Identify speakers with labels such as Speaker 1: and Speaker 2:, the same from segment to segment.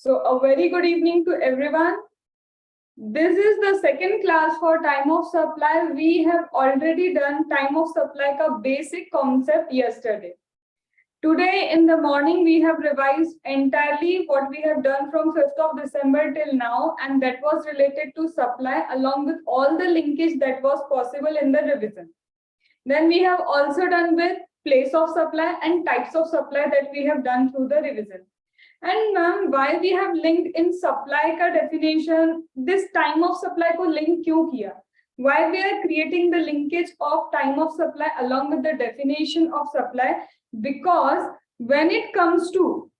Speaker 1: So a very good evening to everyone. This is the second class for time of supply. We have already done time of supply ka basic concept yesterday. Today in the morning, we have revised entirely what we have done from 5th of December till now, and that was related to supply along with all the linkage that was possible in the revision. Then we have also done with place of supply and types of supply that we have done through the revision. And ma'am, why we have linked in supply का definition, this time of supply को link क्यों किया? Why we are creating the linkage of time of supply along with the definition of supply? Because when it comes to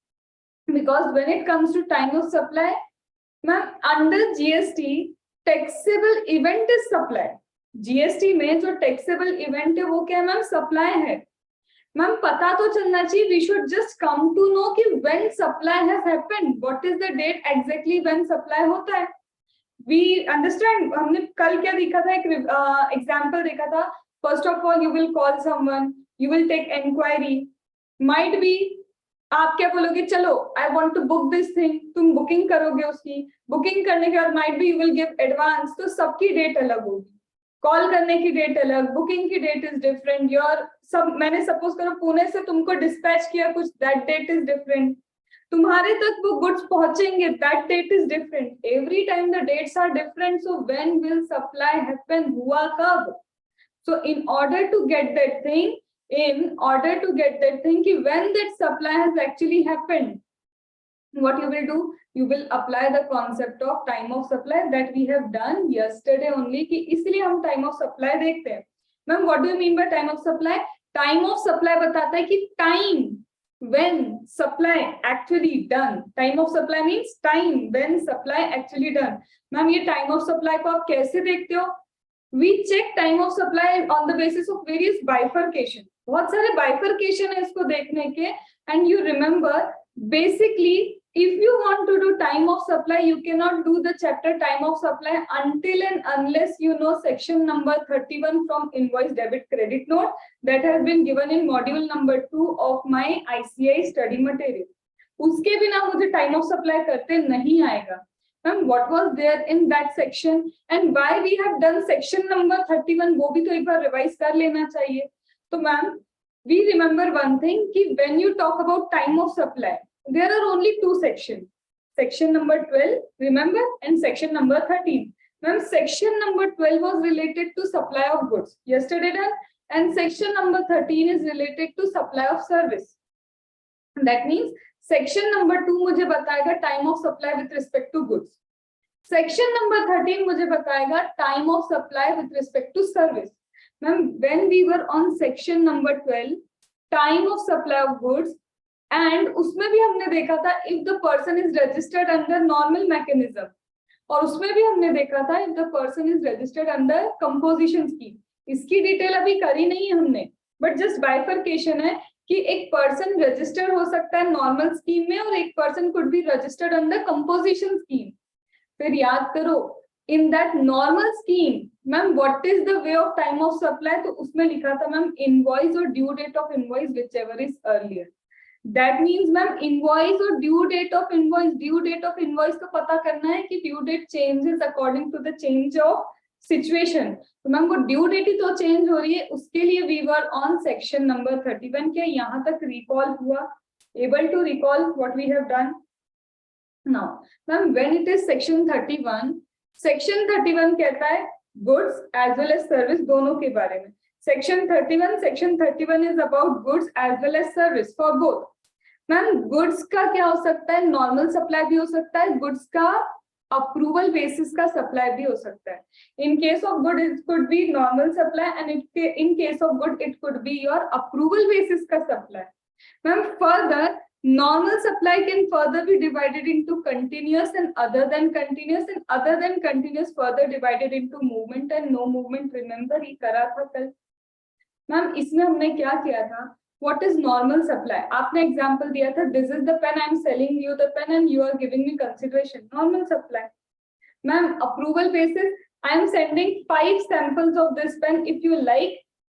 Speaker 1: time of supply, ma'am, under GST, taxable event is supply. GST में जो taxable event है वो क्या है ma'am? Supply है. Ma'am पता तो चलना चाहिए. We should just come to know कि when supply has happened, what is the date exactly when supply होता है. We understand. हमने कल क्या देखा था? एक example देखा था. First of all, you will call someone, you will take enquiry. Might be आप क्या बोलोगे? चलो, I want to book this thing. तुम booking करोगे उसकी. Booking करने के बाद might be you will give advance. तो सबकी date अलग होगी. कॉल करने की डेट अलग, बुकिंग की डेट इज डिफरेंट. योर सब मैंने सपोज करो पुणे से तुमको डिस्पैच किया कुछ, दैट डेट इज डिफरेंट. तुम्हारे तक वो गुड्स पहुंचेंगे, that date is different. Every time the dates are different. So when will supply happen, हुआ कब? So in order to get that thing, कि when that supply has actually happened, what you will do, you will apply the concept of time of supply that we have done yesterday only. कि इसलिए हम time of supply देखते हैं. Ma'am what do you mean by time of supply? Time of supply बताता है कि time when supply actually done. Time of supply means time when supply actually done. Ma'am ये time of supply को आप कैसे देखते हो? We check time of supply on the basis of various bifurcation. बहुत सारे bifurcation है इसको देखने के. And you remember, basically, if you want to do time of supply, you cannot do the chapter time of supply until and unless you know section number 31 from invoice debit credit note that has been given in module number 2 of my ICI study material. उसके बिना मुझे time of supply करते नहीं आएगा. Ma'am, what was there in that section and why we have done section number 31? वो भी तो एक बार revise कर लेना चाहिए. तो ma'am, we remember one thing, कि when you talk about time of supply, there are only two sections. Section number 12, remember, and section number 13. Ma'am, section number 12 was related to supply of goods. Yesterday done. And section number 13 is related to supply of service. That means section number 2 मुझे बताएगा time of supply with respect to goods. Section number 13 मुझे बताएगा time of supply with respect to service. Ma'am, when we were on section number 12, time of supply of goods, and उसमें भी हमने देखा था if the person is registered under normal mechanism, और उसमें भी हमने देखा था if the person is registered under composition scheme. इसकी डिटेल अभी करी नहीं है हमने, बट जस्ट बाइफर्केशन है कि एक पर्सन रजिस्टर्ड हो सकता है नॉर्मल स्कीम में और एक person could be registered under composition scheme. फिर याद करो, in that normal scheme, ma'am, what is the way of time of supply? तो उसमें लिखा था मैम invoice और due date of invoice whichever is earlier. That means ma'am invoice और due date of invoice तो पता करना है कि due date changes according to the change of situation. तो मैम वो due date ही तो change हो रही है, उसके लिए we were on section number 31. क्या यहाँ तक recall हुआ? Able to recall what we have done? Now, ma'am when it is section 31, section 31 कहता है goods as well as service दोनों के बारे में. Section 31 is about goods as well as service for both. Ma'am goods का क्या हो सकता है? नॉर्मल सप्लाई भी हो सकता है, गुड्स का अप्रूवल बेसिस का सप्लाई भी हो सकता है. In case of good it could be normal supply and in case of good it could be your approval basis का supply. Ma'am further, normal supply can further be divided into continuous and other than continuous, and other than continuous further divided into movement and no movement. Remember ये करा था कल. Ma'am इसमें हमने क्या किया था? What is normal supply? आपने एग्जांपल दिया था, this is the pen, I am selling you the pen and you are giving me consideration. Normal supply. Ma'am approval basis, I am sending 5 samples of this pen. If you like,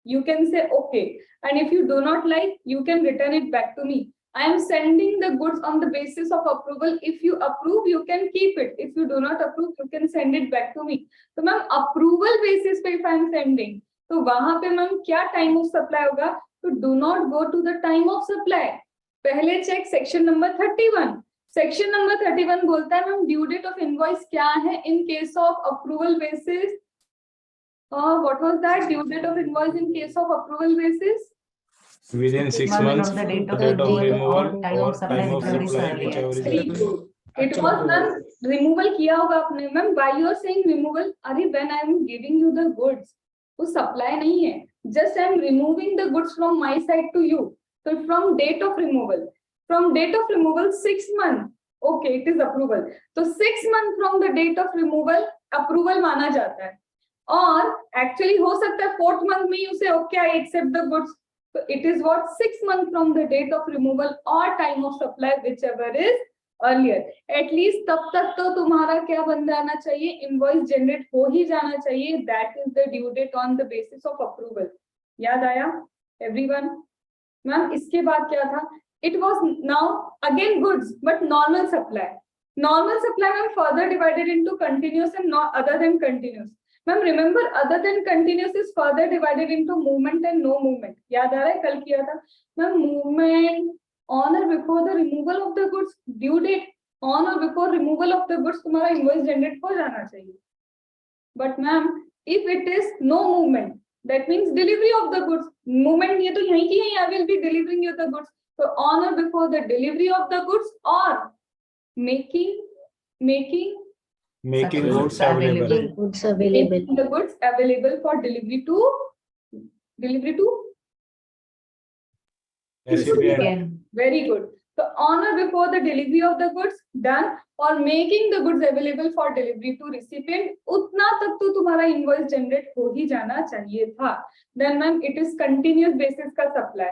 Speaker 1: you can say okay, and if you do not like, you can return it back to me. I am sending the goods on the basis of approval. If you approve, you can keep it. If you do not approve, you can send it back to me. तो ma'am approval basis पे if I am sending, तो वहां पे ma'am क्या time of supply होगा? तो do not go to the time of supply. पहले check section number 31. Section number 31 बोलता है ma'am due date of invoice क्या है in case of approval basis. What was that? Due date of invoice in case of approval basis?
Speaker 2: Within 6 months from the date of removal or time of supply, whichever is the
Speaker 1: It was ma'am removal किया होगा आपने. Ma'am why you are saying removal? अरे when I am giving you the goods, वो supply नहीं है. Just I am removing the goods from my side to you. So from date of removal, 6 months. Okay, it is approval. So 6 months from the date of removal, approval माना जाता है. और actually हो सकता है 4th month में ही उसे okay I accept the goods. So it is what 6 months from the date of removal or time of supply, whichever is earlier. At least तब तक तो तुम्हारा क्या बन जाना चाहिए, invoice generate हो ही जाना चाहिए. That is the due date on the basis of approval. याद आया everyone? मैम इसके बाद क्या था? It was now again goods but normal supply. Normal supply ma'am further divided into continuous and not other than continuous. Ma'am remember other than continuous is further divided into movement and no movement. याद आ रहा है कल किया था ma'am. movement on or before the removal of the goods, due date on or before removal of the goods तुम्हारा invoice generate हो जाना चाहिए. But ma'am if it is no movement, that means delivery of the goods. movement ये तो यहीं की है, I will be delivering you the goods. So on or before the delivery of the goods or making
Speaker 2: goods available.
Speaker 1: Making the goods available for delivery to
Speaker 2: recipient.
Speaker 1: Very good. So on or before the delivery of the goods done or making the goods available for delivery to recipient, उतना तक तो तुम्हारा invoice generate हो ही जाना चाहिए था. Then ma'am it is continuous basis का supply.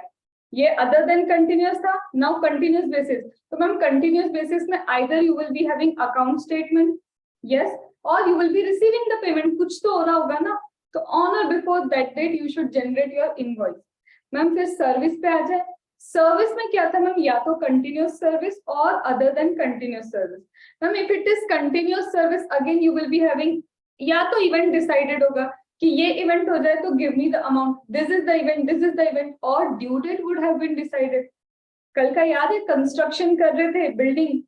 Speaker 1: ये other than continuous था, now continuous basis. तो ma'am continuous basis में either you will be having account statement, yes, or you will be receiving the payment. कुछ तो हो रहा होगा ना. तो on or before that date you should generate your invoice. Ma'am फिर सर्विस पे आ जाए. सर्विस में क्या था मैम? या तो कंटिन्यूस सर्विस और other than continuous service. Ma'am if it is continuous service again you will be having, या तो इवेंट डिसाइडेड होगा कि ये इवेंट हो जाए तो give me the amount, this is the event, और due date would have been decided. कल का याद है कंस्ट्रक्शन कर रहे थे बिल्डिंग,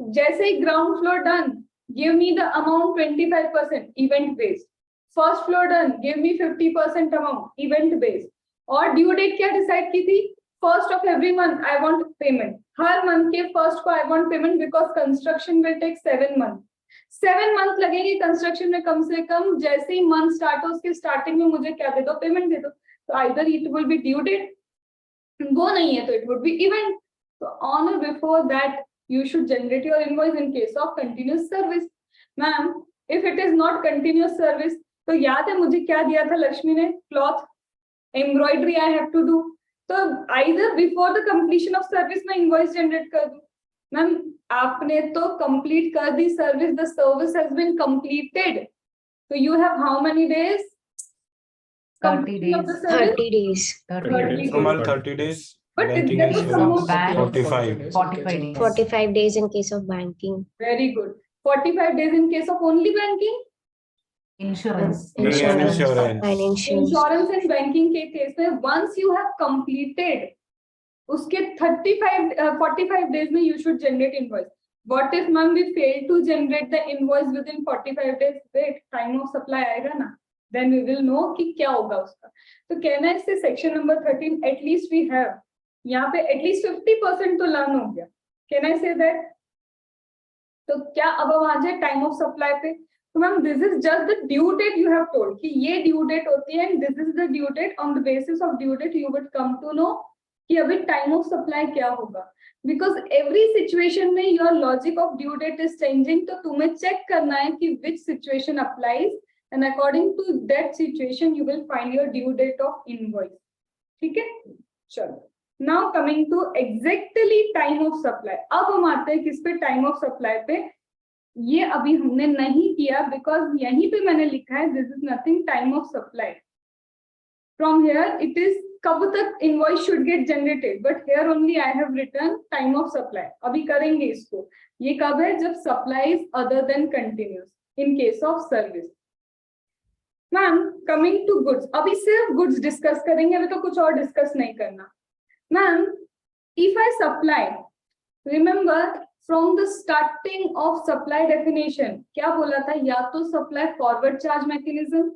Speaker 1: जैसे ही ground floor done give me the amount 25% event based, first floor done give me 50% amount event based, और ड्यू डेट क्या डिसाइड की थी? First of every month I want payment. हर मंथ के फर्स्ट को I want payment because construction will take 7 month. 7 month लगेगी construction में कम से कम. जैसे ही मंथ स्टार्ट हो उसके स्टार्टिंग में मुझे क्या दे दो? पेमेंट दे दो. तो either it will be due date, वो नहीं है तो इट वुड बी इवेंट. तो on or before that you should generate your invoice in case of continuous service. Ma'am, if it is not continuous service, तो याद है मुझे क्या दिया था लक्ष्मी ने? Cloth embroidery I have to do. तो either before the completion of service मैं invoice generate कर दूं. मैम आपने तो complete कर दी service, the service has been completed. So you have how many days?
Speaker 3: 30 days.
Speaker 4: 30 days.
Speaker 2: 30 days.
Speaker 1: But
Speaker 2: Banking
Speaker 1: there is
Speaker 2: is
Speaker 1: some more.
Speaker 2: 45.
Speaker 3: 45 days.
Speaker 4: 45 days in case of banking.
Speaker 1: Very good. 45 days in case of only banking.
Speaker 3: Insurance.
Speaker 2: Insurance.
Speaker 4: And insurance.
Speaker 1: Insurance and banking के case में once you have completed, उसके 45 days में you should generate invoice. What if ma'am we fail to generate the invoice within 45 days? Wait, time of supply आएगा ना? Then we will know कि क्या होगा उसका. तो कहना है इससे section number 13 at least we have, यहाँ पे at least 50% तो लर्न हो गया. Can I say that? तो क्या अब हम आ जाए टाइम ऑफ सप्लाई पे. तो ma'am this is just the due date you have told कि ये ड्यू डेट होती है and this is the due date. On the basis of due date you would come to know कि अभी time of supply क्या होगा. Because every situation में your logic of due date is changing. तो तुम्हें check करना है कि which situation applies and according to that situation you will find your due date of invoice. ठीक है, चलो. Now coming to exactly time of supply. अब हम आते हैं किस पे? टाइम ऑफ सप्लाई पे. ये अभी हमने नहीं किया बिकॉज यहीं पे मैंने लिखा है this is nothing time of supply. From here it is कब तक invoice should get generated, but here only I have written time of supply. अभी करेंगे इसको. ये कब है? जब supply is other than continuous in case of service. Ma'am coming to goods, अभी सिर्फ गुड्स डिस्कस करेंगे, अभी तो कुछ और डिस्कस नहीं करना. Ma'am if I supply, remember from the starting of supply definition क्या बोला था? या तो सप्लाई फॉरवर्ड चार्ज मैकेनिज्म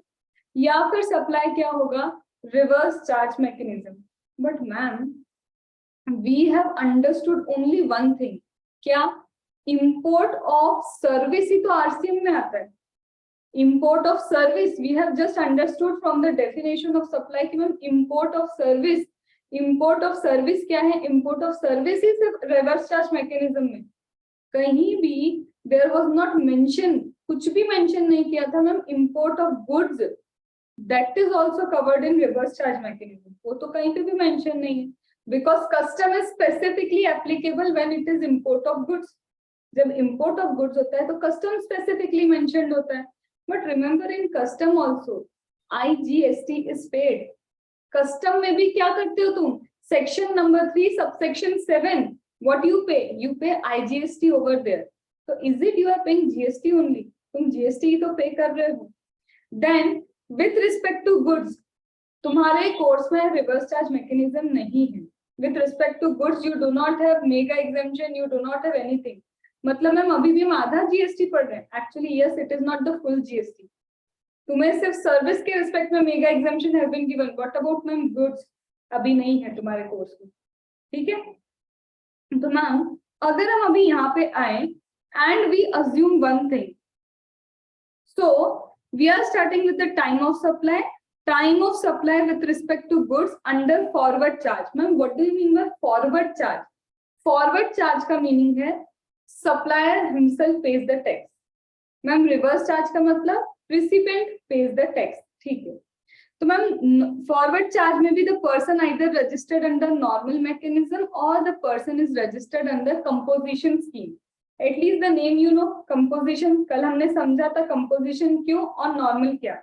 Speaker 1: या फिर सप्लाई क्या होगा? Reverse charge mechanism. But ma'am we have understood only one thing. क्या? इंपोर्ट ऑफ सर्विस ही तो आरसीएम में आता है. Import of service we have just understood from the definition of supply कि ma'am import of service. Import of service क्या है? Import of service ही सिर्फ रिवर्स चार्ज मैकेनिज्म में. कहीं भी देयर वाज नॉट मेंशन, कुछ भी मेंशन नहीं किया था ma'am import of goods. That is also covered in reverse charge mechanism. वो तो कहीं पे भी मेंशन नहीं है, because custom is specifically applicable when it is import of goods. जब इंपोर्ट ऑफ गुड्स होता है तो कस्टम स्पेसिफिकली मेंशन्ड होता है. But remember in custom also IGST is paid. Custom में भी क्या करते हो तुम? Section number 3 subsection 7 what you pay? You pay IGST over there. So is it you are paying GST only? तुम GST ही तो पे कर रहे हो. Then with respect to goods, तुम्हारे कोर्स में रिवर्स चार्ज मैकेनिज्म नहीं है. With respect to goods you do not have mega exemption, you do not have anything. मतलब मैम अभी भी हम आधा GST पढ़ रहे हैं. Actually yes, it is not the full GST. तुम्हें सिर्फ सर्विस के रिस्पेक्ट में mega exemption have been given. What about ma'am goods? अभी नहीं है तुम्हारे कोर्स में. ठीक है. तो मैम अगर हम अभी यहाँ पे आए and we assume one thing, so we are starting with the time of supply. Time of supply with respect to goods under forward charge. Ma'am what do you mean by forward charge? Forward charge का meaning है supplier himself pays the tax. Ma'am reverse charge का मतलब recipient page the tax. ठीक है. तो ma'am forward charge में भी the person either registered under normal mechanism और the person is registered under composition scheme. At least the name you know. Composition कल हमने समझा था कंपोजिशन क्यों और नॉर्मल क्या.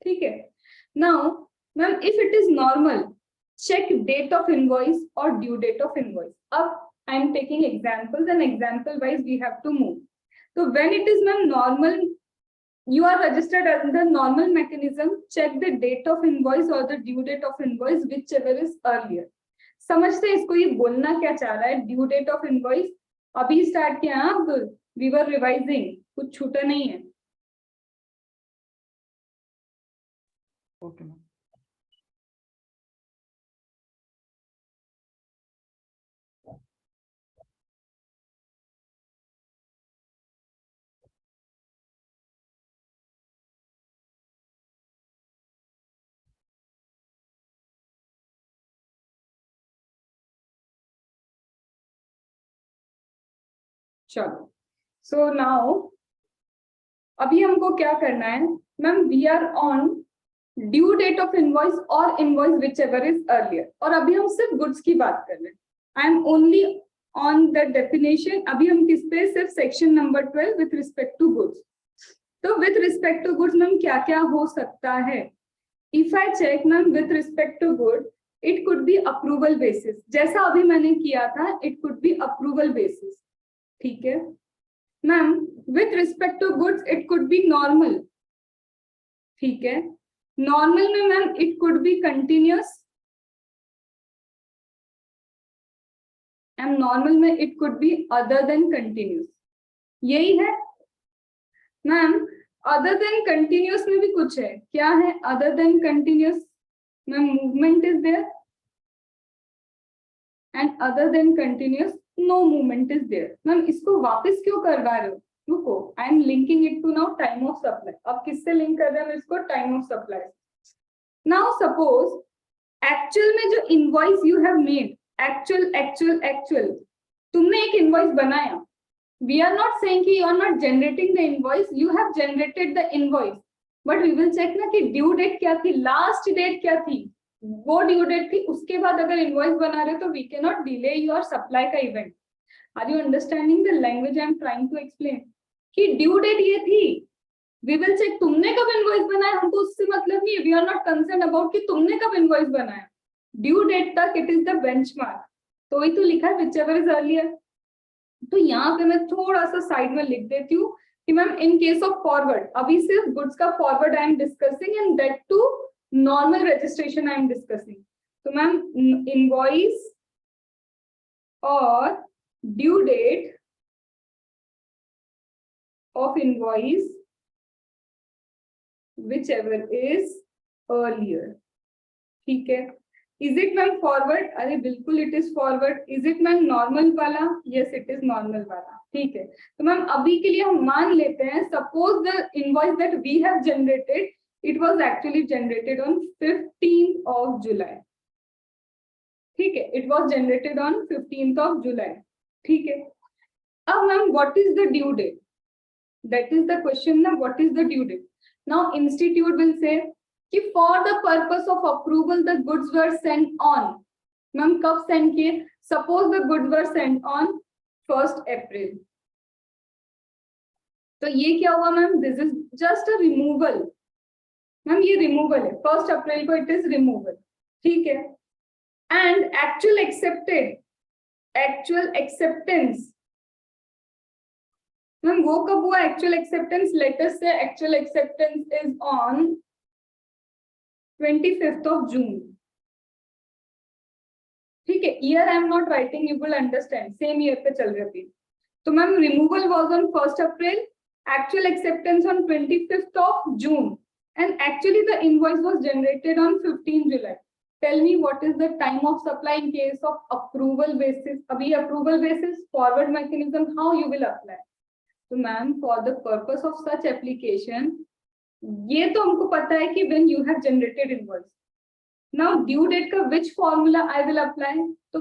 Speaker 1: ठीक है. Now ma'am if it is normal, check date of invoice और ड्यू डेट ऑफ इनवॉइस. अब I am taking examples and example wise we have to move. तो when it is ma'am normal, you are registered under normal mechanism, check the date of invoice or the due date of invoice, whichever is earlier. समझते हैं इसको? ये बोलना क्या चाह रहा है? ड्यू डेट ऑफ इनवॉइस अभी स्टार्ट किया. अब वी वर रिवाइजिंग, कुछ छूटा नहीं है.
Speaker 2: Okay ma'am.
Speaker 1: चलो. सो नाउ अभी हमको क्या करना है ma'am? We are on due date of invoice और invoice whichever is earlier. और अभी हम सिर्फ गुड्स की बात कर रहे हैं. I am only on the definition. अभी हम किस पे? सिर्फ section number 12 with respect to goods. तो with respect to goods ma'am क्या क्या हो सकता है? If I check ma'am with respect to good, it could be approval basis. जैसा अभी मैंने किया था, it could be approval basis. ठीक है ma'am. With respect to goods it could be normal. ठीक है. नॉर्मल में ma'am it could be continuous and normal में it could be other than continuous. यही है मैम. अदर देन कंटिन्यूअस में भी कुछ है. क्या है other than continuous? Ma'am movement is there and other than continuous no movement is there. Ma'am इसको वापस क्यों करवा रहे हो? रुको, I am linking it to now time of supply. अब किससे लिंक कर रहे हैं इसको? Time of supply. Now suppose actual में जो invoice you have made, actual तुमने एक इनवॉइस बनाया. वी आर नॉट सेइंग कि you are not generating the invoice, you have generated the invoice. But we will check ना कि due date क्या थी, लास्ट डेट क्या थी. वो ड्यू डेट थी, उसके बाद अगर इनवॉइस बना रहे तो we can not delay your supply का event. Are you understanding the language I am trying to explain? कि ड्यू डेट ये थी, वी विल चेक तुमने कब इनवॉइस बनाया. हमको उससे मतलब नहीं है. We are not concern about कि तुमने कब इनवॉइस बनाया. ड्यू डेट तक इट इज द बेंचमार्क, तो ही तो लिखा है विच एवर इज अर्लियर। तो यहाँ पे मैं थोड़ा सा साइड में लिख देती हूँ कि ma'am in case of forward, अभी सिर्फ गुड्स का forward I am discussing and that too normal registration I am discussing. तो मैम इनवॉइस और due date of invoice whichever is earlier, ठीक है। Is it ma'am forward? अरे बिल्कुल it is forward. Is it ma'am normal वाला? Yes it is normal वाला, ठीक है। तो मैम अभी के लिए हम मान लेते हैं, suppose the invoice that we have generated it was actually generated on 15th of July, ठीक है, it was generated on 15th of July, ठीक है। अब ma'am what is the due date? That is the question now, what is the due date? Now institute will say कि for the purpose of approval the goods were sent on, ma'am कब send किए? Suppose the goods were sent on 1st April, तो ये क्या हुआ ma'am? This is just a removal, ma'am ये removal है, 1st April को it is removal, ठीक है। And actual acceptance मैम वो कब हुआ? एक्चुअल एक्सेप्टेंस, लेटर से actual acceptance is on 25th of June, ठीक है। Year I am not writing, you will understand, same year पे चल रही थी। तो ma'am removal was on 1st April, actual acceptance on 25th of June and actually the invoice was generated on 15th July. Tell me what is the time of supply in case of approval basis? अभी approval basis forward mechanism, how you will apply? तो ma'am for the purpose of such application, ये तो हमको पता है कि when you have generated invoice, now due date का which formula I will apply? तो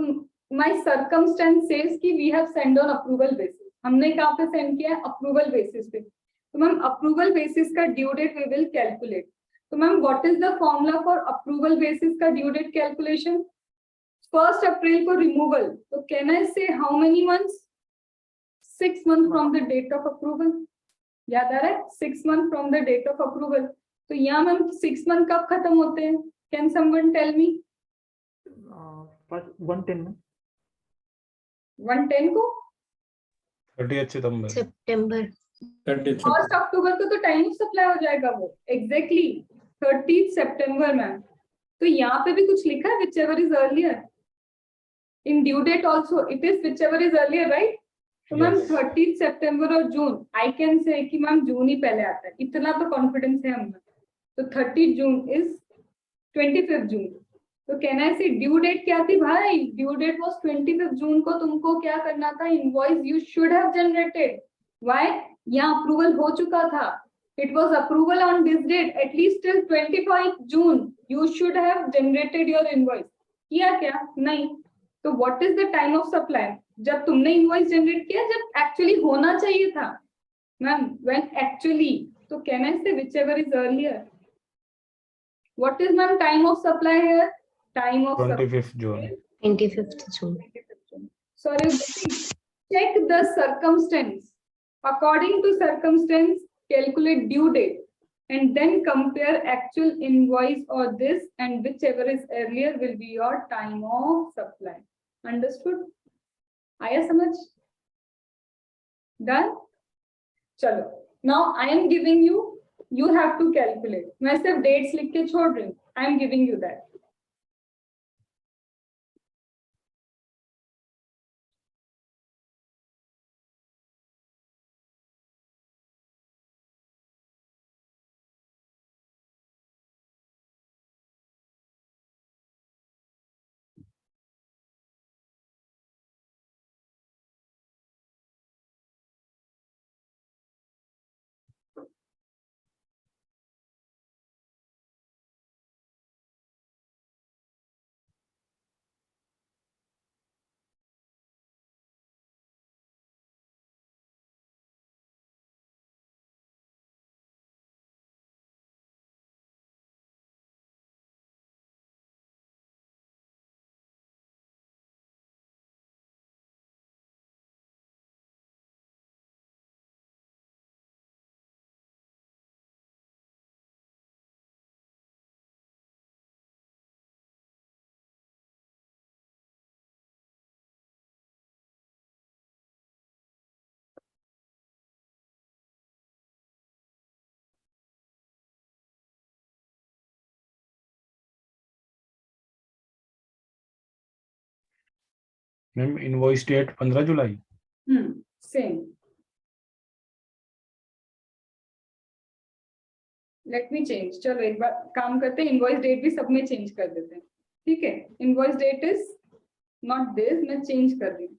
Speaker 1: माय सर्कमस्टेंस सेज कि we have send on approval basis, हमने कहाँ पे सेंड किया है? अप्रूवल बेसिस पे। तो मैम अप्रूवल बेसिस का due date we will calculate. तो ma'am what is the formula for approval basis का due date calculation? 1st April को रिमूवल, तो can I say how many months? 6 months from the date of approval, याद आ रहा है? 6 months from the date of approval। तो यहाँ ma'am 6 month कब खत्म होते हैं? Can someone tell me?
Speaker 5: 110 में
Speaker 1: 110 को
Speaker 2: 30th
Speaker 4: September.
Speaker 1: 1st October को तो टाइम ऑफ सप्लाई हो जाएगा वो, एग्जैक्टली 30th September मैम। तो यहाँ पे भी कुछ लिखा है whichever is earlier, in due date also it is whichever is earlier, right? तो मैम 30th September और जून, आई कैन से कि मैम जून ही पहले आता है, इतना तो कॉन्फिडेंस है हमें। तो 30 जून इज 25th जून, तो कैन आई से ड्यू डेट क्या थी भाई? ड्यू डेट वाज 25th जून को तुमको क्या करना था? Invoice you should have generated. Why? यहाँ अप्रूवल हो चुका था, it was approval on this date, at least till 25 June you should have generated your invoice. किया क्या? नहीं। तो what is the time of supply? जब तुमने इनवॉइस जनरेट किया, जब एक्चुअली होना चाहिए था मैम, व्हेन एक्चुअली, तो कैन आई से whichever is earlier. What is ma'am time of supply here? Time of
Speaker 2: 25th June.
Speaker 4: 25th June.
Speaker 1: Sorry, check the circumstance. According to circumstance, calculate due date and then compare actual invoice or this, and whichever is earlier will be your time of supply. Understood? आया समझ? Done? चलो, now I am giving you have to calculate. मैं सिर्फ dates लिख के छोड़ रही हूँ, I am giving you that.
Speaker 2: Ma'am invoice date 15 जुलाई।
Speaker 1: सेम। लेट मी चेंज, चलो एक बार काम करते हैं, इनवॉइस डेट भी सब में चेंज कर देते हैं, ठीक है। Invoice date is not this, मैं चेंज कर रही हूँ।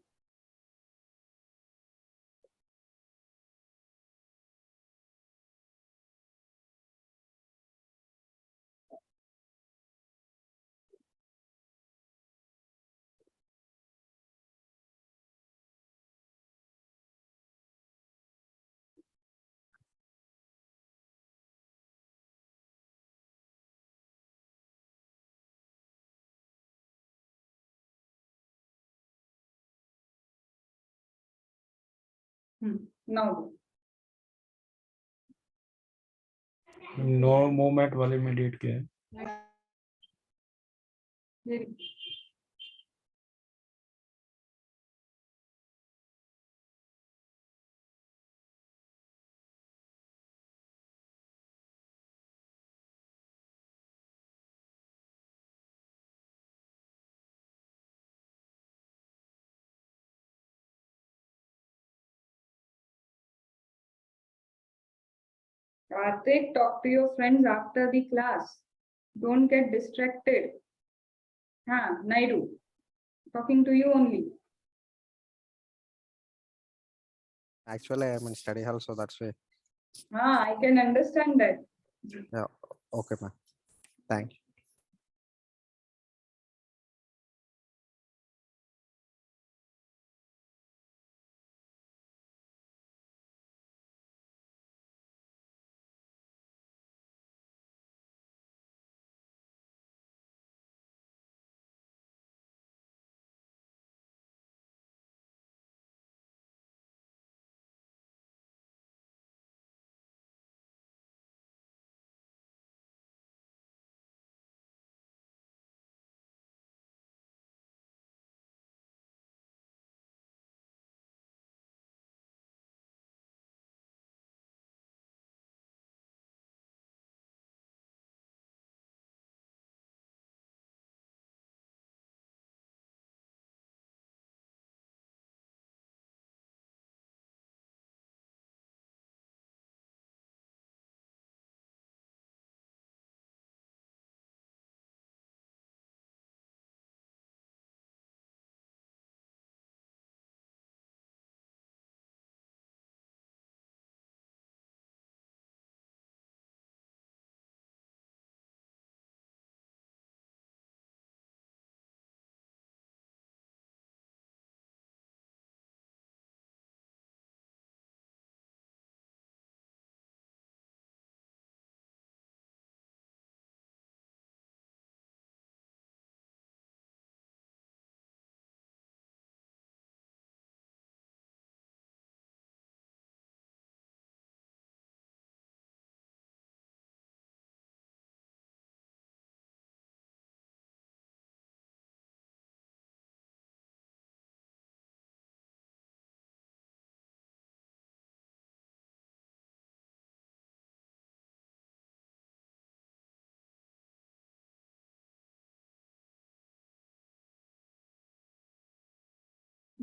Speaker 1: नाउ
Speaker 2: नो मूवमेंट वाले में डेट क्या है?
Speaker 1: Karthik, talk to your friends after the class. Don't get distracted. हाँ, Naidu, talking to you only.
Speaker 5: Actually, I'm in study hall, so that's why.
Speaker 1: I can understand that.
Speaker 5: Yeah, okay, ma'am. Thank you.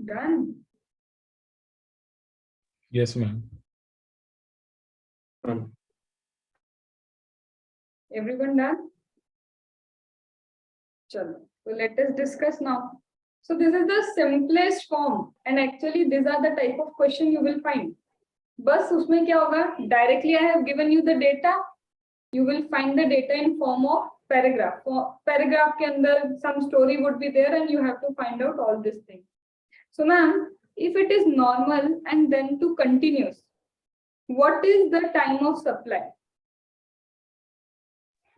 Speaker 1: Done.
Speaker 2: Yes, ma'am.
Speaker 1: Everyone done? Chalo. So let us discuss now. So this is the simplest form, and actually these are the type of question you will find. बस उसमें क्या होगा? Directly I have given you the data. You will find the data in form of paragraph. Paragraph के अंदर some story would be there, and you have to find out all these things. So ma'am, if it is normal and then to continuous, what is the time of supply?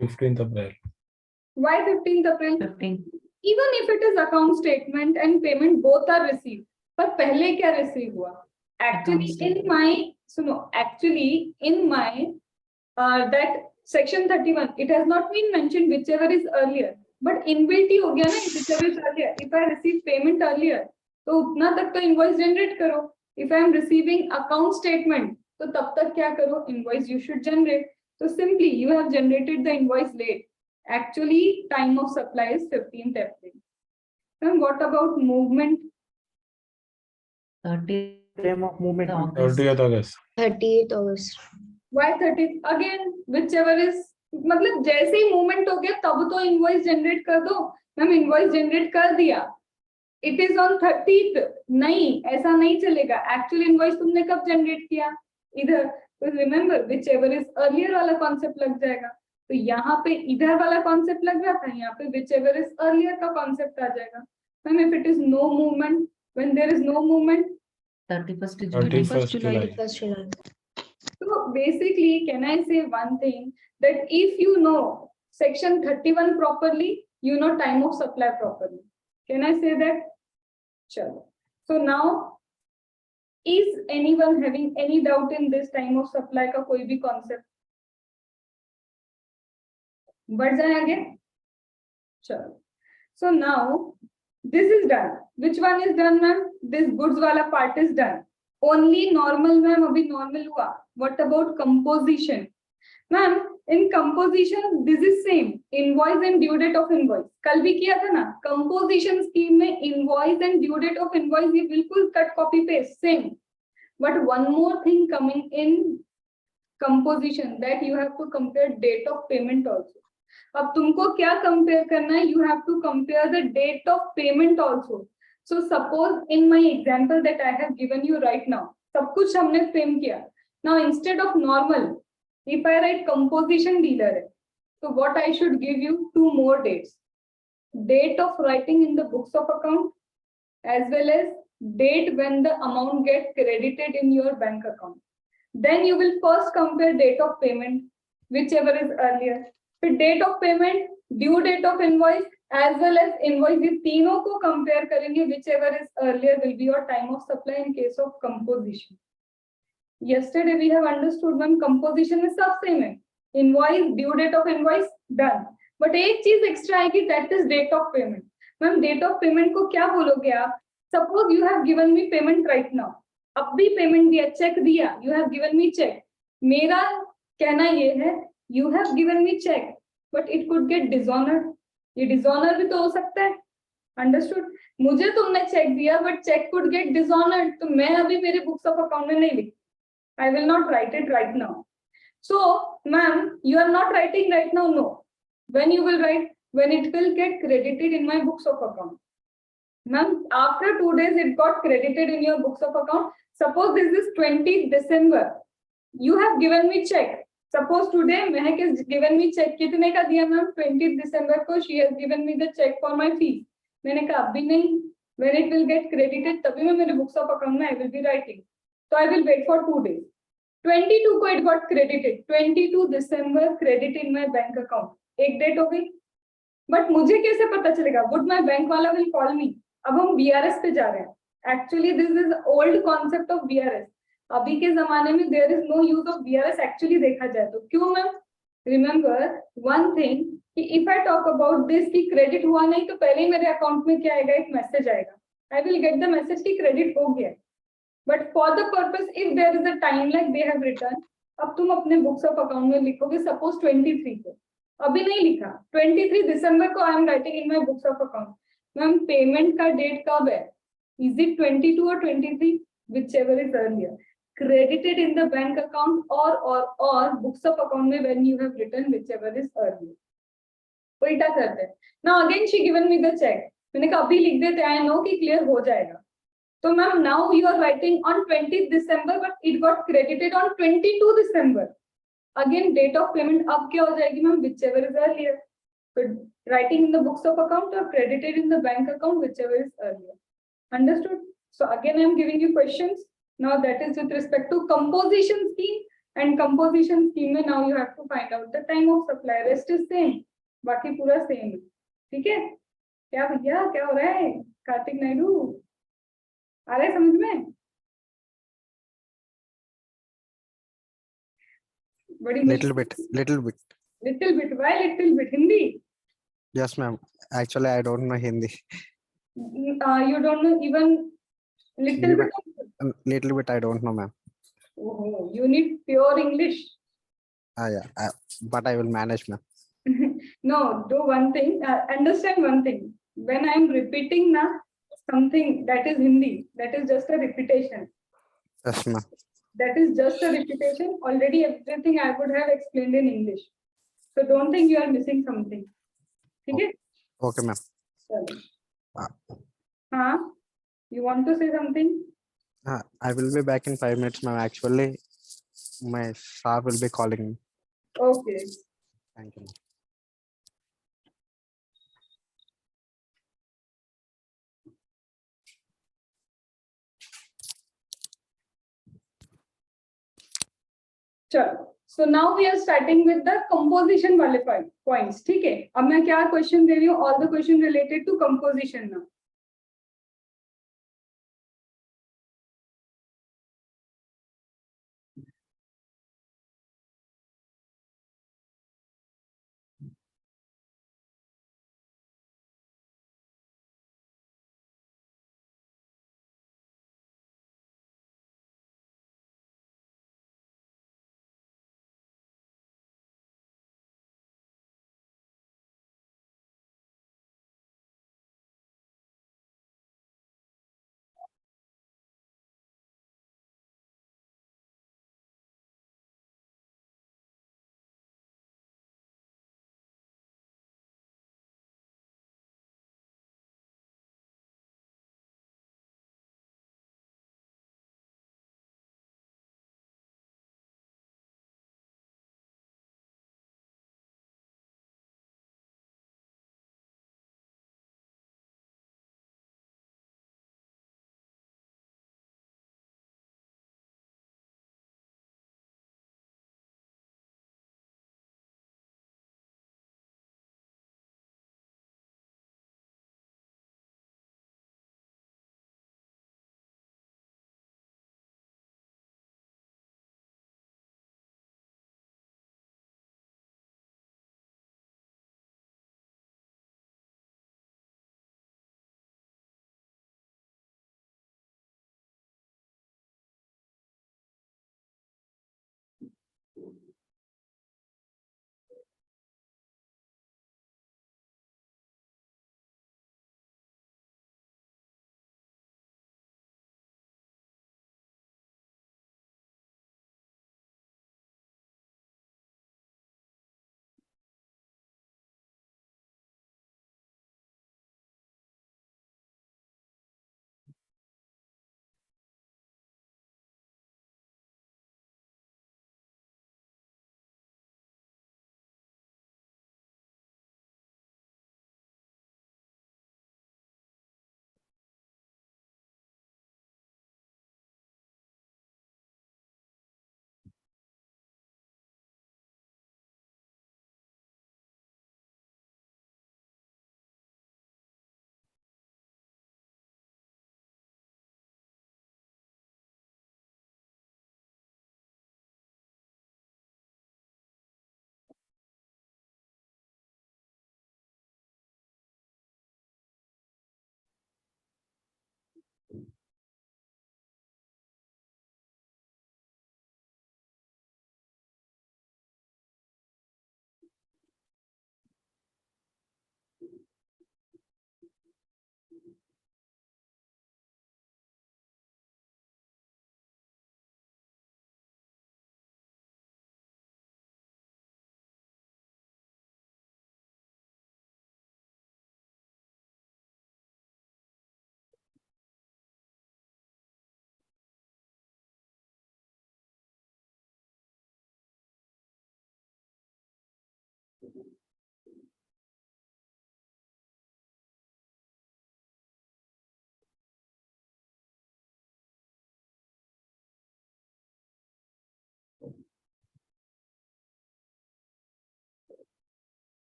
Speaker 2: 15th April.
Speaker 1: Why 15th April?
Speaker 3: 15.
Speaker 1: Even if it is account statement and payment both are received, पर पहले क्या receive हुआ? Actually in my that section 31, it has not been mentioned whichever is earlier, but inbuilt ही हो गया ना whichever is earlier. If I receive payment earlier, तो उतना तक तो invoice generate करो. If I am receiving account statement, तो तब तक क्या करो? Invoice you should generate. So simply you have generated the invoice late. Actually, time of supply is 15th April. And what about movement
Speaker 3: 30th
Speaker 6: Time of movement.
Speaker 3: August.
Speaker 2: 30th August.
Speaker 4: 38 August.
Speaker 1: Why 30th? Again, whichever is, मतलब जैसे ही movement हो गया तब तो invoice generate कर दो. Ma'am invoice generate कर दिया. It is on 30th. नहीं, ऐसा नहीं चलेगा. एक्चुअल इनवॉइस तुमने कब जनरेट किया? इधर. तो रिमेम्बर whichever is earlier वाला कॉन्सेप्ट लग जाएगा. तो यहाँ पे इधर वाला कॉन्सेप्ट लग रहा था, यहाँ पे whichever is earlier का कॉन्सेप्ट आ जाएगा. Ma'am if it is no movement, when there is no movement,
Speaker 3: 31st July.
Speaker 2: 31st July.
Speaker 4: 31st July.
Speaker 1: so basically, can I say one thing, that if you know section 31 properly, you know time of supply properly. Can I say that? Sure. So now, is anyone having any doubt in this time of supply का कोई भी concept? बढ़ जाए आगे? Sure. So now, this is done. Which one is done, ma'am? This goods वाला part is done. Only normal, ma'am. अभी normal हुआ. What about composition? Ma'am, in composition, this is same. Invoice and due date of invoice. कल भी किया था ना? Composition scheme में invoice and due date of invoice ये बिल्कुल cut copy paste same. But one more thing coming in composition, that you have to compare date of payment also. अब तुमको क्या compare करना है? You have to compare the date of payment also. So suppose in my example that I have given you right now, सब कुछ हमने frame किया. Now instead of normal, if I write composition dealer, so what I should give you? Two more dates. Date of writing in the books of account, as well as date when the amount gets credited in your bank account. Then you will first compare date of payment, whichever is earlier. फिर date of payment, due date of invoice, as well as invoice, ये तीनों को compare करेंगे, whichever is earlier will be your time of supply in case of composition. Yesterday we have understood when composition में सब same है. Invoice, due date of invoice, done. But एक चीज extra आएगी, that is date of payment. Ma'am date of payment को क्या बोलोगे आप? Suppose you have given me payment right now. अब भी payment दिया, check दिया, you have given me check. मेरा कहना ये है, you have given me check, but it could get dishonored. ये dishonor भी तो हो सकता है. Understood? मुझे तुमने check दिया, but check could get dishonored. तो मैं अभी मेरे books of account में नहीं लिखी. I will not write it right now. So, ma'am, you are not writing right now, no. When you will write? When it will get credited in my books of account. Ma'am, after 2 days, it got credited in your books of account. Suppose this is 20th December. You have given me check. Suppose today, Mehak has given me check. कितने का दिया ma'am? 20th December को she has given me the check for my fees. मैंने कहा अभी नहीं. When it will get credited, तभी मैं मेरे books of account में I will be writing. So I will wait for 2 days. 22 को it got credited. 22 December credit in my bank account. एक डेट हो गई. But मुझे कैसे पता चलेगा? Would my bank वाला will call me? अब हम BRS पे जा रहे हैं. Actually, this is old concept of BRS. अभी के जमाने में there is no use of BRS actually देखा जाए तो. क्यों मैम? Remember one thing कि if I talk about this कि credit हुआ नहीं तो पहले ही मेरे अकाउंट में क्या आएगा? एक मैसेज आएगा. I will get the message कि credit हो गया. But for the purpose, if there is a time like they have written, अब तुम अपने books of account में लिखोगे suppose 23 को. अभी नहीं लिखा. 23 December को I am writing in my books of account. Ma'am payment का डेट कब है? Is it 22 or 23? Whichever is earlier. Credited in the bank account or books of account में when you have written whichever is earlier. उल्टा करते हैं. Now again she given me the check. मैंने कहा अभी लिख देते. I know कि clear हो जाएगा. So ma'am, now you are writing on 20th December, but it got credited on 22 December. Again, date of payment अब क्या हो जाएगी ma'am? Whichever is earlier. So writing in the books of account or credited in the bank account, whichever is earlier. Understood? So again, I am giving you questions. Now that is with respect to composition scheme, and composition scheme में now you have to find out the time of supply. Rest is same. बाकी पूरा same. ठीक है? क्या भैया क्या हो रहा है? कार्तिक नायडू आ रहा है समझ में? बड़ी
Speaker 5: Little bit.
Speaker 1: Little bit. Why little bit? Hindi?
Speaker 5: Yes, ma'am. Actually, I don't know Hindi.
Speaker 1: You don't know even little bit?
Speaker 5: Little bit, I don't know, ma'am.
Speaker 1: Oh, you need pure English.
Speaker 5: Yeah, but I will manage, ma'am.
Speaker 1: No, do one thing. Understand one thing. When I am repeating na, something that is Hindi, that is just a repetition.
Speaker 5: Yes, ma'am.
Speaker 1: That is just a repetition. Already everything I would have explained in English. So don't think you are missing something. Okay?
Speaker 5: Okay, ma'am.
Speaker 1: Huh? You want to say something?
Speaker 5: I will be back in 5 minutes, ma'am. Actually, my sir will be calling me.
Speaker 1: Okay.
Speaker 5: Thank you, ma'am.
Speaker 1: चलो. So now we are starting with the composition वाले points. ठीक है? अब मैं क्या question दे रही हूँ? All the question related to composition now.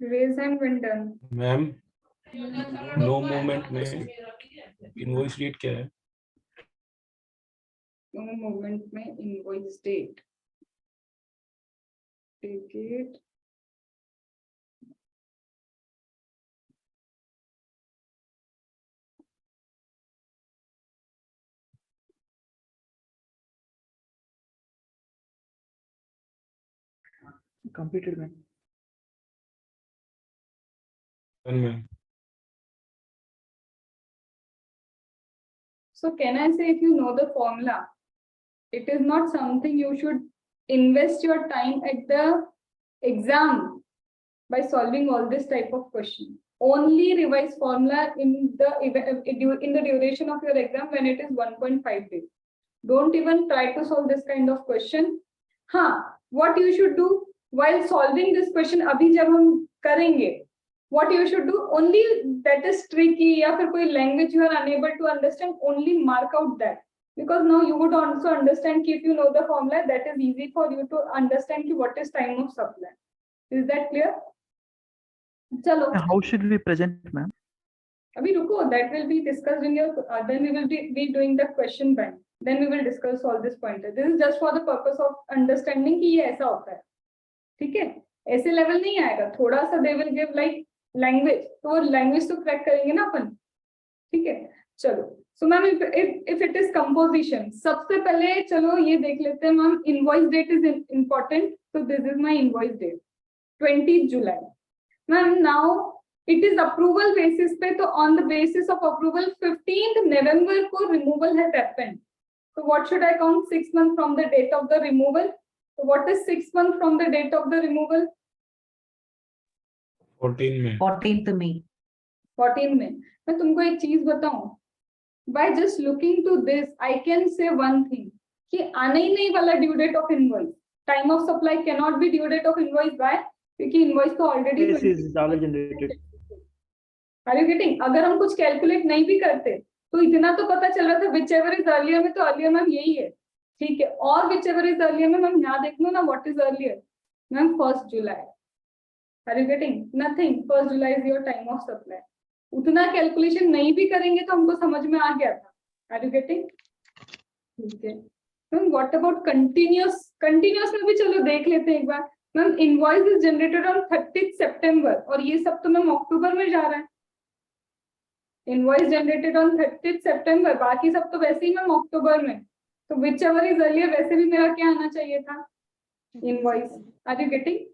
Speaker 1: raise hand when done.
Speaker 2: Ma'am no movement में इनवॉइस डेट क्या है?
Speaker 1: No movement में invoice date. Take it.
Speaker 6: Completed, man.
Speaker 2: Ma'am
Speaker 1: So can I say, if you know the formula, it is not something you should invest your time at the exam by solving all this type of question. Only revise formula in the duration of your exam when it is 1.5 days. Don't even try to solve this kind of question. What you should do while solving this question, abhi jab hum karenge, what you should do, only that is tricky या फिर कोई language you are unable to understand, only mark out that, because now you would also understand कि if you know the formula, that is easy for you to understand कि what is time of supply. Is that clear? चलो.
Speaker 6: How should we present, ma'am?
Speaker 1: अभी रुको, that will be discussed in your then we will be doing the question bank, then we will discuss all this pointer. This is just for the purpose of understanding कि ये ऐसा होता है, ठीक है? ऐसे लेवल नहीं आएगा, थोड़ा सा they will give like language, तो वो लैंग्वेज तो क्रैक करेंगे ना अपन, ठीक है? चलो, so ma'am if it is composition, सबसे पहले चलो ये देख लेते हैं ma'am, invoice date is important, तो this is my invoice date 20 July. Ma'am now it is approval basis पे, तो on the basis of approval 15 November को removal has happened, so what should I count? 6 months from the date of the removal. So what is 6 months from the date of the removal?
Speaker 2: 14 में.
Speaker 3: 14th May.
Speaker 1: 14 में. मैं तुमको एक चीज बताऊं, by just looking to this I can say one thing, कि आने ही नहीं वाला due date of invoice. Time of supply cannot be due date of invoice, by क्योंकि इनवॉइस तो already
Speaker 6: generated.
Speaker 1: Are you getting? अगर हम कुछ कैलकुलेट नहीं भी करते तो इतना तो पता चल रहा था, विच एवर इज अर्लियर में, तो अर्लियर मैम यही है, ठीक है? और विच एवर इज अर्लियर में मैम यहाँ देख लो ना, what is earlier ma'am? 1 July. Are you getting? Nothing. 1 July is your time of supply. उतना कैलकुलेशन नहीं भी करेंगे तो हमको समझ में आ गया था. Are you getting? ठीक है. Ma'am what about continuous? Continuous में भी चलो देख लेते हैं एक बार. Ma'am invoice is generated on 30th September, और ये सब तो मैम अक्टूबर में जा रहा है. Invoice generated on 30th September, बाकी सब तो वैसे ही मैम अक्टूबर में. तो whichever is earlier, वैसे भी मेरा क्या आना चाहिए था? Invoice. Are you getting?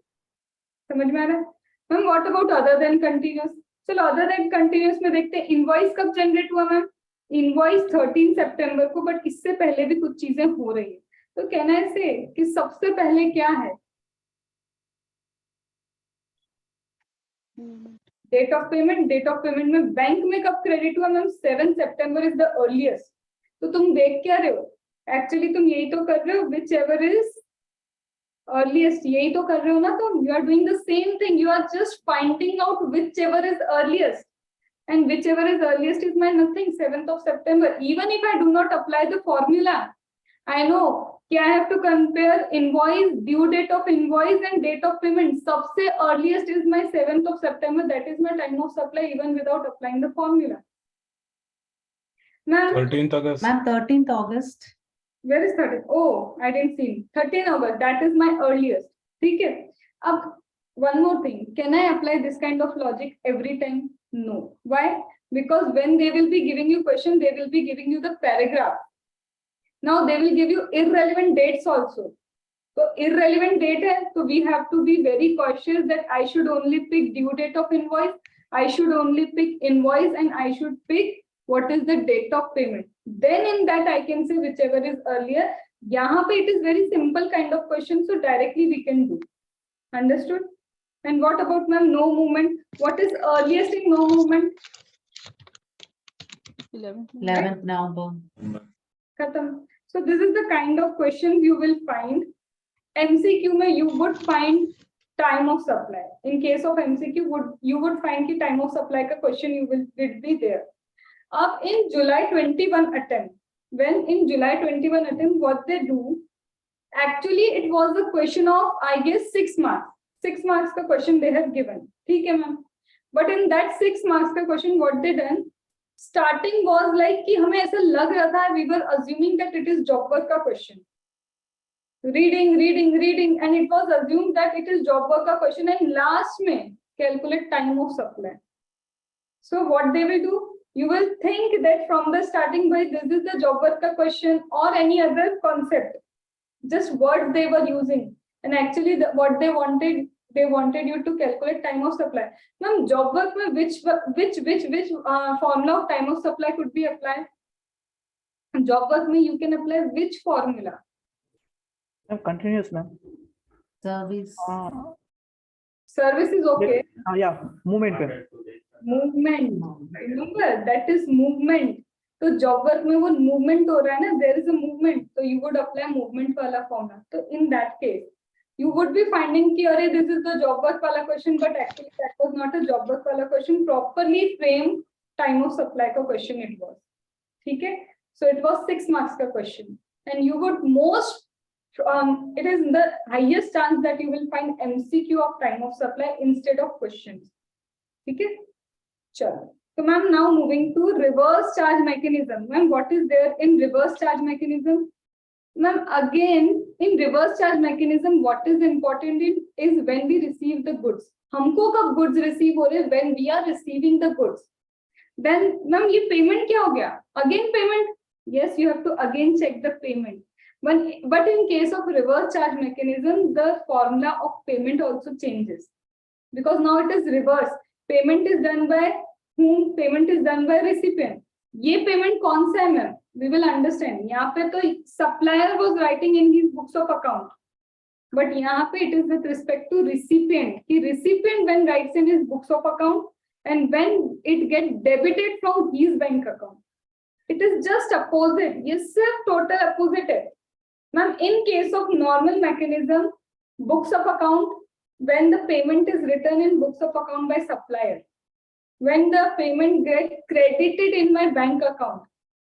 Speaker 1: समझ में आ रहा है? Ma'am what about other than continuous? चलो अदर देन कंटिन्यूअस में देखते हैं, इनवॉइस कब जनरेट हुआ मैम? इनवॉइस 13 सितंबर को, बट इससे पहले भी कुछ चीजें हो रही है. तो कहना है से कि सबसे पहले क्या है? Date of payment. Date of payment में बैंक में कब क्रेडिट हुआ मैम? 7 सितंबर इज द अर्लीस्ट. तो तुम देख क्या रहे हो? एक्चुअली तुम यही तो कर रहे हो, विच एवर इज earliest, यही तो कर रहे हो ना? तो you are doing the same thing, you are just finding out whichever is earliest, and whichever is earliest is my nothing, 7th of September. Even if I do not apply the formula, I know कि I have to compare invoice, due date of invoice and date of payment. सबसे earliest is my 7th of September, that is my time of supply even without applying the formula. Ma'am,
Speaker 2: 13th August.
Speaker 3: Ma'am, 13th August.
Speaker 1: Where is 13th? Oh, I didn't see. 13 August, that is my earliest. ठीक है? अब one more thing, can I apply this kind of logic every time? No. Why? Because when they will be giving you question, they will be giving you the paragraph. Now they will give you irrelevant dates also. So irrelevant date है, so we have to be very cautious that I should only pick due date of invoice, I should only pick invoice, and I should pick what is the date of payment. Then in that I can say whichever is earlier. यहाँ पे it is very simple kind of question, so directly we can do. Understood? And what about ma'am no movement? What is earliest in no movement?
Speaker 3: 11th November.
Speaker 1: Khatam. So this is the kind of questions you will find. MCQ में you would find time of supply. In case of MCQ, you would find कि time of supply का question you will be there. Up in July 21 attempt, when in July 21 attempt, what they do, actually it was a question of, I guess, 6 marks. 6 marks का question they have given, ठीक है ma'am. But in that 6 marks का question, what they done? Starting was like कि हमें ऐसा लग रहा था, we were assuming that it is job work का question. Reading, and it was assumed that it is job work का question, and last में calculate time of supply. So what they will do? You will think that from the starting by this is the job work का question or any other concept. Just what they were using, and actually what they wanted you to calculate time of supply. Ma'am, job work में which formula of time of supply could be applied? Job work में you can apply which formula?
Speaker 6: Ma'am, continuous, ma'am.
Speaker 3: Service.
Speaker 1: Service is okay.
Speaker 6: Yeah, movement, ma'am.
Speaker 1: Movement. Remember that is movement. तो job work में वो movement हो रहा है ना, there is a movement, so you would apply movement वाला formula. So in that case, you would be finding कि अरे this is the job work वाला question, but actually that was not a job work वाला question. Properly framed time of supply का question it was. ठीक है? So it was 6 marks का question, and you would it is the highest chance that you will find MCQ of time of supply instead of questions. ठीक है? चलो. So ma'am, now moving to reverse charge mechanism. Ma'am, what is there in reverse charge mechanism? Ma'am, again in reverse charge mechanism, what is important is when we receive the goods. हमको कब goods receive हो रहे? When we are receiving the goods. Then ma'am, ये payment क्या हो गया? Again payment. Yes, you have to again check the payment. But in case of reverse charge mechanism, the formula of payment also changes, because now it is reverse. Payment is done by whom? Payment is done by recipient. ये payment कौन सा है ma'am? We will understand. यहाँ पे तो supplier was writing in his books of account, but यहाँ पे it is with respect to recipient. कि recipient when writes in his books of account, and when it gets debited from his bank account, it is just opposite. ये सिर्फ total opposite है. Ma'am, in case of normal mechanism, books of account, when the payment is written in books of account by supplier, when the payment gets credited in my bank account,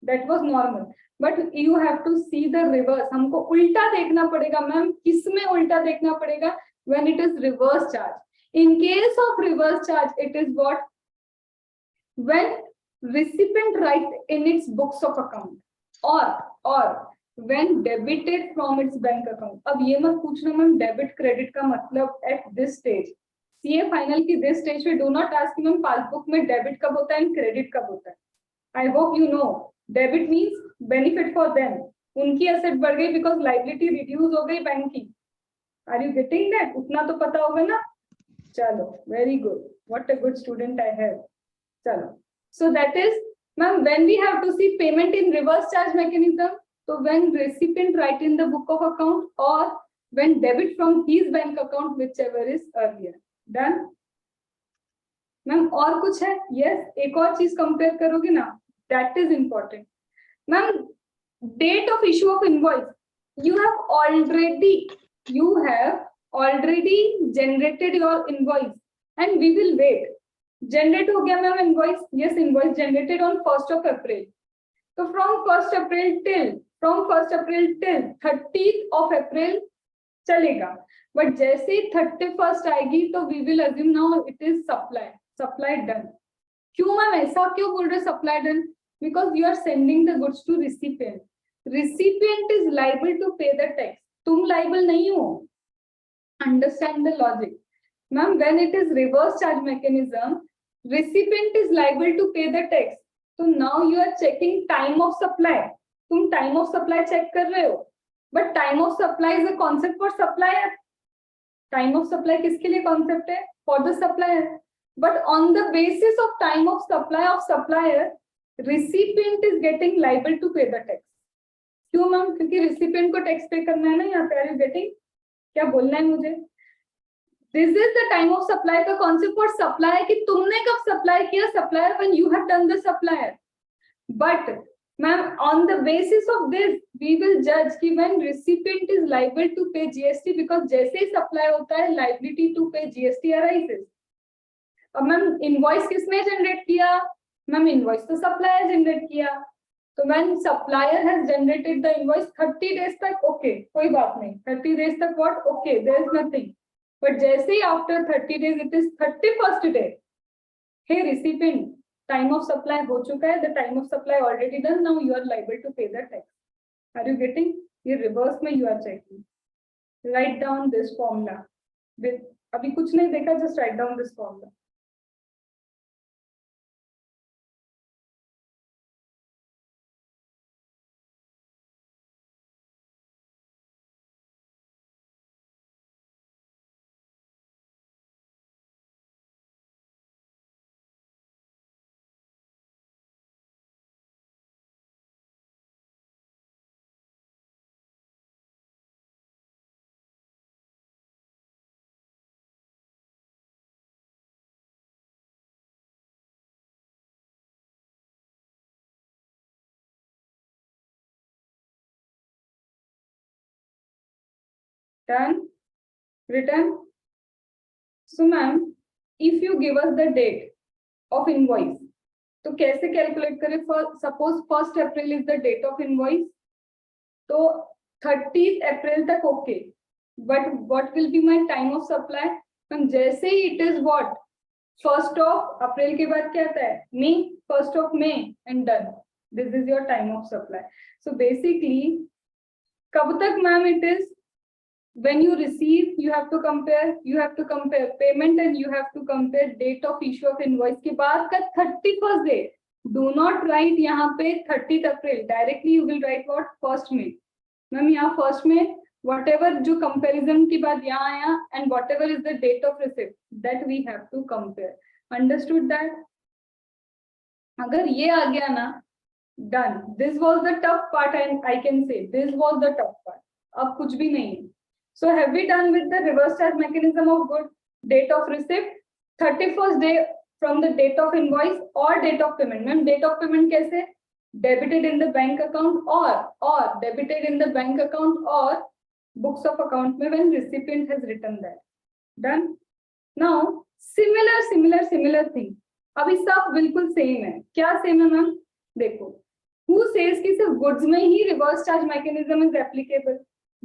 Speaker 1: that was normal. But you have to see the reverse. हमको उल्टा देखना पड़ेगा ma'am. किसमें उल्टा देखना पड़ेगा? When it is reverse charge. In case of reverse charge, it is what? When recipient writes in its books of account, or when debited from its bank account. अब ये मत पूछना मैम डेबिट क्रेडिट का मतलब at this stage. CA final की this stage पे do not ask ma'am passbook में debit कब होता है, क्रेडिट कब होता है. I hope you know. Debit means benefit for them. उनकी एसेट बढ़ गई because liability reduce हो गई बैंक की. Are you getting that? उतना तो पता होगा ना. चलो, very good. What a good student I have. चलो. So that is, ma'am, when we have to see payment in reverse charge mechanism. So when recipient write in the book of account, or when debit from his bank account, whichever is earlier. Done? Ma'am, और कुछ है? Yes, एक और चीज compare करोगे ना? That is important. Ma'am, date of issue of invoice. You have already generated your invoice, and we will wait. Generate हो गया ma'am invoice? Yes, invoice generated on 1st of April. So from 1st April till 30th of April चलेगा. But जैसे ही 31st आएगी तो we will assume now it is supply done. क्यों ma'am ऐसा क्यों बोल रहे supply done? Because you are sending the goods to recipient. Recipient is liable to pay the tax. तुम liable नहीं हो. Understand the logic. Ma'am, when it is reverse charge mechanism, recipient is liable to pay the tax. So now you are checking time of supply. तुम time of supply check कर रहे हो. But time of supply is a concept for supplier. Time of supply किसके लिए concept है? For the supplier. But on the basis of time of supply of supplier, recipient is getting liable to pay the tax. क्यों ma'am? क्योंकि recipient को tax pay करना है ना यहाँ पे. Are you getting? क्या बोलना है मुझे? This is the time of supply का concept for supplier कि तुमने कब supply किया? Supplier when you have done the supplier. But ma'am, on the basis of this, we will judge कि when recipient is liable to pay GST, because जैसे ही supply होता है, liability to pay GST arises. अब ma'am invoice किसने generate किया? Ma'am invoice तो supplier generate किया. So when supplier has generated the invoice 30 days तक, okay, कोई बात नहीं. 30 days तक what? Okay, there is nothing. But जैसे ही after 30 days it is 31st day, hey recipient, time of supply हो चुका है, the time of supply already done, now you are liable to pay the tax. Are you getting? ये reverse में you are checking. Write down this formula. With अभी कुछ नहीं देखा, just write down this formula. Done? Written? So ma'am, if you give us the date of invoice, तो कैसे calculate करें? Suppose 1st April is the date of invoice, तो 30th April तक okay, but what will be my time of supply? हम जैसे ही it is what 1st of April के बाद क्या आता है? May, 1st of May and done. This is your time of supply. So basically, कब तक ma'am it is? When you receive, you have to compare payment and you have to compare date of issue of invoice के बाद का 31st day. Do not write यहाँ पे 30th April. Directly you will write what? 1st May. Ma'am यहाँ 1st May, whatever जो comparison के बाद यहाँ आया and whatever is the date of receipt, that we have to compare. Understood that? अगर ये आ गया ना, done. This was the tough part and I can say this was the tough part. अब कुछ भी नहीं है. So have we done with the reverse charge mechanism of good? Date of receipt, 31st day from the date of invoice or date of payment. Ma'am, date of payment कैसे? Debited in the bank account or debited in the bank account or books of account में when recipient has written that. Done? Now similar thing. अभी सब बिल्कुल same है. क्या same है ma'am? देखो, who says कि सिर्फ goods में ही reverse charge mechanism is applicable?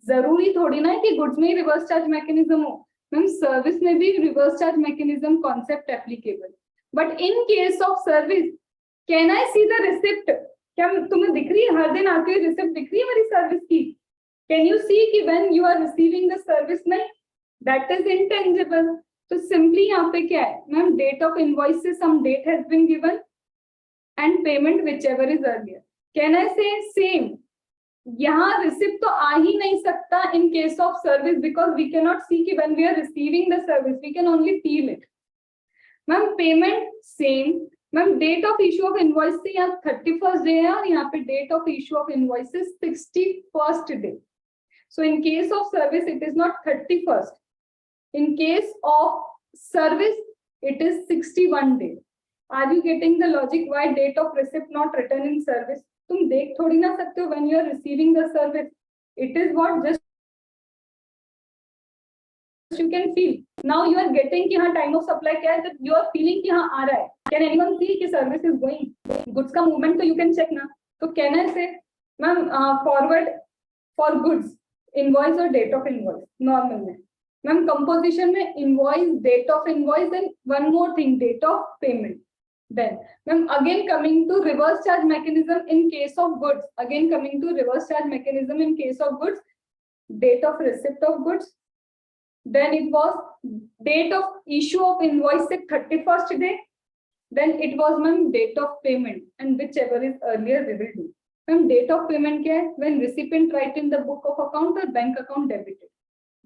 Speaker 1: जरूरी थोड़ी ना है कि गुड्स में ही रिवर्स चार्ज मैकेनिज्म हो. मैम सर्विस में भी reverse charge mechanism concept applicable, but in case of service can I see the receipt? क्या तुम्हें दिख रही है? हर दिन आती हुई रिसिप्ट दिख रही है मेरी सर्विस की? कैन यू सी कि when you are receiving the service? नहीं, दैट इज इंटेंजिबल. तो सिंपली यहाँ पे क्या है मैम? डेट ऑफ इनवॉइस से some date has been given and payment whichever is earlier. Can I say same? यहाँ receipt तो आ ही नहीं सकता in case of service because we can not see कि when we are receiving the service, we can only feel it. Ma'am payment same. Ma'am date of issue of invoice से यहाँ 31st day है और यहाँ पे date of issue of invoice 61st day. So in case of service it is not 31st. In case of service it is 61 day. Are you getting the logic why date of receipt not return in service? तुम देख थोड़ी ना सकते हो when you are receiving the service. It is what just you can feel. Now you are getting कि हाँ time of supply क्या है, that you are feeling कि हाँ आ रहा है. Can anyone see कि service is going? Goods का movement तो you can check ना. तो can I say ma'am forward for goods invoice और date of invoice normal में. मैम composition में invoice, date of invoice and one more thing, date of payment. Then, ma'am, again coming to reverse charge mechanism in case of goods. Again coming to reverse charge mechanism in case of goods. Date of receipt of goods. Then it was date of issue of invoice से 31st day. Then it was ma'am date of payment and whichever is earlier we will do. Ma'am date of payment क्या है? When recipient write in the book of account or bank account debited.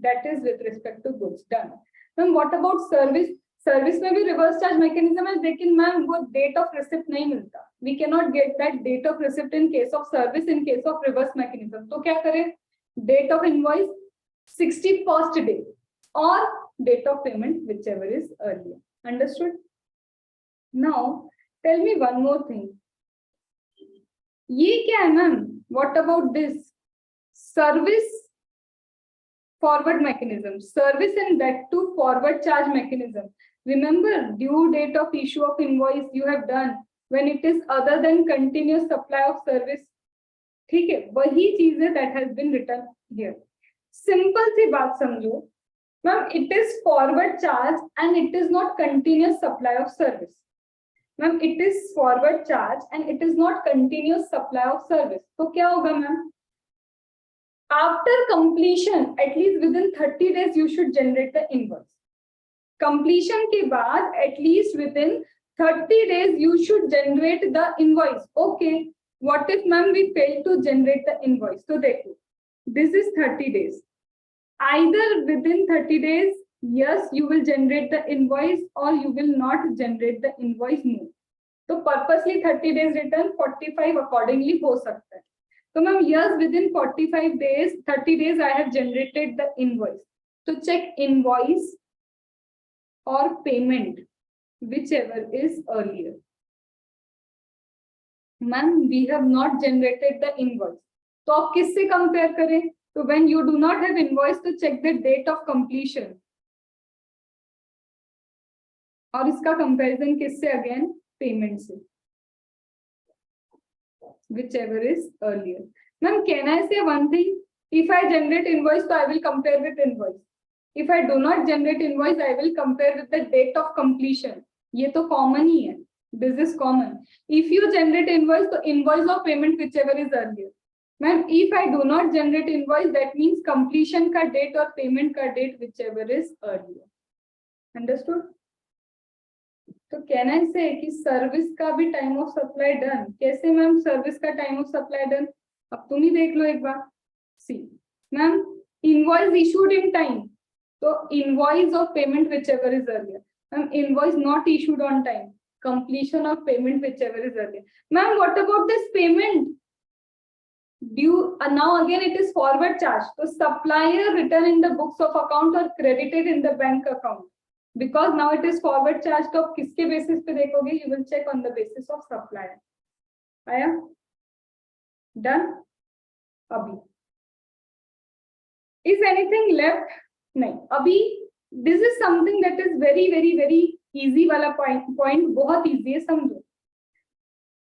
Speaker 1: That is with respect to goods. Done. Ma'am what about service? Service में भी reverse charge mechanism है, लेकिन ma'am वो date of receipt नहीं मिलता. We can not get that date of receipt in case of service, in case of reverse mechanism. तो क्या करें? Date of invoice 61st day और date of payment whichever is earlier. Understood? Now tell me one more thing. ये क्या है ma'am? What about this service forward mechanism? Service and that too forward charge mechanism. Remember due date of issue of invoice you have done when it is other than continuous supply of service. ठीक है, वही चीज है that has been written here. Simple सी बात समझो Ma'am, it is forward charge and it is not continuous supply of service. Ma'am, it is forward charge and it is not continuous supply of service. तो क्या होगा ma'am? After completion, at least within 30 days, you should generate the invoice. Completion के बाद, at least within 30 days, you should generate the invoice. Okay. What if, ma'am, we fail to generate the invoice? So देखो, this is 30 days. Either within 30 days, yes, you will generate the invoice, or you will not generate the invoice. No. So purposely 30 days return, 45 accordingly हो सकता है. So ma'am, yes, within 45 days, 30 days, I have generated the invoice. So check invoice or payment, whichever is earlier. Ma'am, we have not generated the invoice. तो आप किससे compare करें? So when you do not have invoice, to check the date of completion. और इसका comparison किससे? Again, payment से. Whichever is earlier. Ma'am, can I say one thing? If I generate invoice, so I will compare with invoice. If I do not generate invoice, I will compare with the date of completion. ये तो common ही है. This is common. If you generate invoice, so invoice or payment, whichever is earlier. Ma'am, if I do not generate invoice, that means completion का date or payment का date, whichever is earlier. Understood? तो can I say कि service का भी time of supply done? कैसे ma'am service का time of supply done? अब तुम ही देख लो एक बार. See, ma'am, invoice issued in time. So invoice of payment, whichever is earlier. Ma'am, invoice not issued on time. Completion of payment, whichever is earlier. Ma'am, what about this payment? Due, now again it is forward charge. So supplier written in the books of account or credited in the bank account. Because now it is forward charge, तो आप किसके basis पे देखोगे? You will check on the basis of supplier. आया? Done? अभी. Is anything left? नहीं. अभी this is something that is very very very easy वाला point बहुत easy है समझो.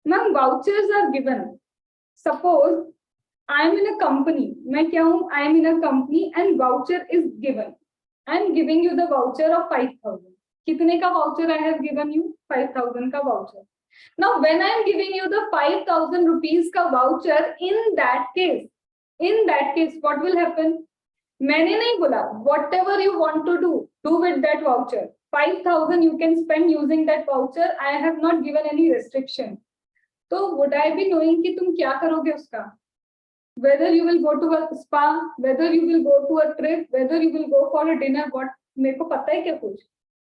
Speaker 1: Ma'am, vouchers are given. Suppose I am in a company. मैं क्या हूँ? I am in a company and voucher is given. I am giving you the voucher of 5,000. कितने का voucher I have given you? 5,000 का voucher. Now when I am giving you the 5,000 rupees का voucher, in that case, what will happen? मैंने नहीं बोला. Whatever you want to do with that voucher. 5,000 you can spend using that voucher. I have not given any restriction. So would I be knowing कि तुम क्या करोगे उसका? Whether you will go to a spa, whether you will go to a trip, whether you will go for a dinner, what मेरे को पता है क्या कुछ?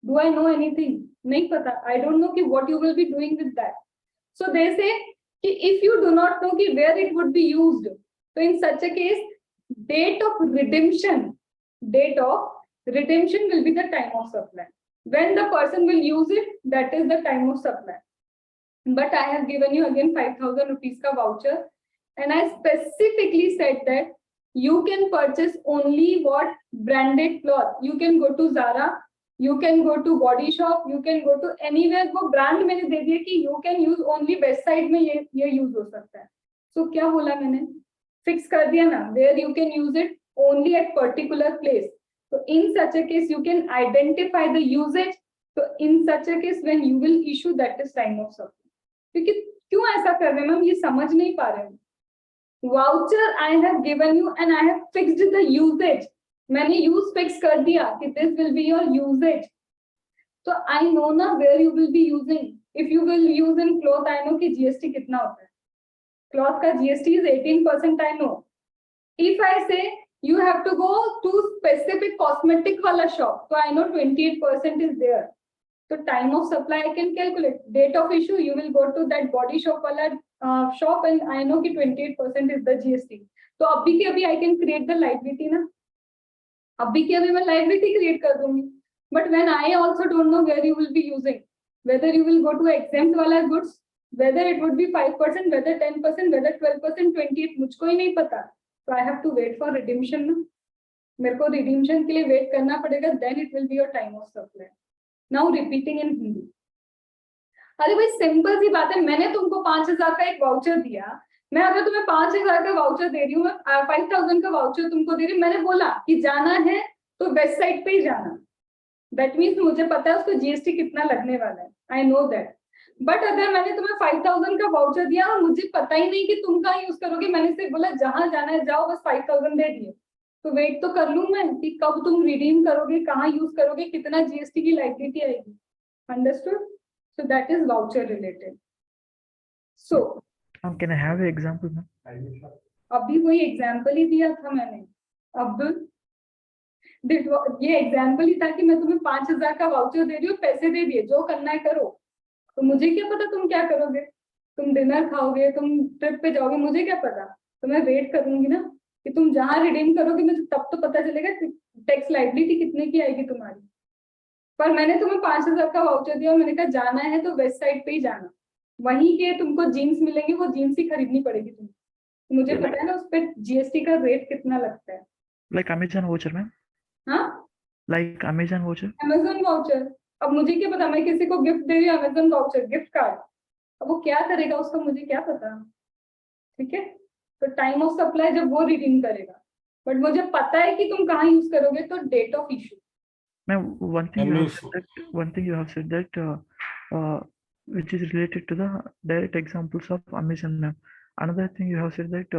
Speaker 1: Do I know anything? नहीं पता. I don't know कि what you will be doing with that. So they say कि if you do not know कि where it would be used, so in such a case, date of redemption will be the time of supply. When the person will use it, that is the time of supply. But I have given you again 5,000 rupees ka voucher, and I specifically said that you can purchase only what branded cloth. You can go to Zara, you can go to Body Shop, you can go to anywhere. वो brand मैंने दे दिया कि you can use only west side में ये use हो सकता है. So क्या बोला मैंने? Fix कर दिया ना? Where you can use it only at particular place. So in such a case, you can identify the usage. So in such a case, when you will issue, that is time of supply. क्योंकि क्यों ऐसा कर रहे हैं ma'am? ये समझ नहीं पा रहे हैं. Voucher I have given you and I have fixed the usage. मैंने use fix कर दिया कि this will be your usage. So I know ना where you will be using. If you will use in cloth, I know कि GST कितना होता है. Cloth का GST is 18%. I know. If I say you have to go to specific cosmetic वाला shop, so I know 28% is there. So time of supply I can calculate. Date of issue, you will go to that Body Shop वाला shop and I know कि 28% is the GST. तो अभी के अभी I can create the liability ना. अभी के अभी मैं liability create कर दूँगी. But when I also don't know where you will be using, whether you will go to exempt वाला goods, whether it would be 5%, whether 10%, whether 12%, 28, मुझको ही नहीं पता. So I have to wait for redemption ना. मेरे को redemption के लिए wait करना पड़ेगा. Then it will be your time of supply. Now repeating in Hindi. अरे भाई सिंपल सी बात है. मैंने तुमको 5,000 का एक वाउचर दिया. मैं अगर तुम्हें 5,000 का वाउचर दे रही हूँ, 5,000 का वाउचर तुमको दे रही हूँ. मैंने बोला कि जाना है तो वेस्ट साइड पे ही जाना। दैट मीन्स मुझे पता है उसको जीएसटी कितना लगने वाला है, आई नो दैट। बट अगर मैंने तुम्हें 5000 का वाउचर दिया और मुझे पता ही नहीं कि तुम कहाँ यूज करोगे, मैंने सिर्फ बोला जहां जाना है जाओ, बस 5000 दे दिए, तो वेट तो कर लूं मैं कि कब तुम रिडीम करोगे, कहाँ यूज करोगे, कितना जीएसटी की लाइबिलिटी आएगी। Understood? So that is voucher related. So
Speaker 6: Can I have an example, ma'am?
Speaker 1: अभी वही एग्जाम्पल ही दिया था मैंने अब्दुल। ये एग्जाम्पल ही था कि मैं तुम्हें 5000 का वाउचर दे रही हूँ, पैसे दे दिए, जो करना है करो। तो मुझे क्या पता तुम क्या करोगे, तुम डिनर खाओगे, तुम ट्रिप पे जाओगे, मुझे क्या पता। तो मैं वेट करूंगी ना कि तुम जहां रिडीम करोगे, मुझे तब तो पता चलेगा टैक्स लाइबिलिटी कितने की आएगी तुम्हारी। पर मैंने तुम्हें 5000 का वाउचर दिया और मैंने कहा जाना है तो वेस्ट साइड पे ही जाना, वहीं के तुमको जीन्स मिलेंगे, वो जीन्स ही खरीदनी पड़ेगी तुमको। मुझे पता है ना उस पर जीएसटी का रेट कितना लगता है।
Speaker 6: Like Amazon voucher, ma'am?
Speaker 1: हाँ,
Speaker 6: Like Amazon voucher?
Speaker 1: Amazon voucher. अब मुझे क्या पता, मैं किसी को गिफ्ट दे रही हूँ अमेजोन वाउचर, गिफ्ट कार्ड, अब वो क्या करेगा उसका मुझे क्या पता। ठीक है, तो टाइम ऑफ सप्लाई जब वो रिडीम करेगा, बट मुझे पता है कि तुम कहाँ यूज करोगे, तो date of issue.
Speaker 6: Ma'am, one thing
Speaker 2: Ma'am,
Speaker 6: you have said that, which is related to the direct examples of Amazon, ma'am. Another thing you have said that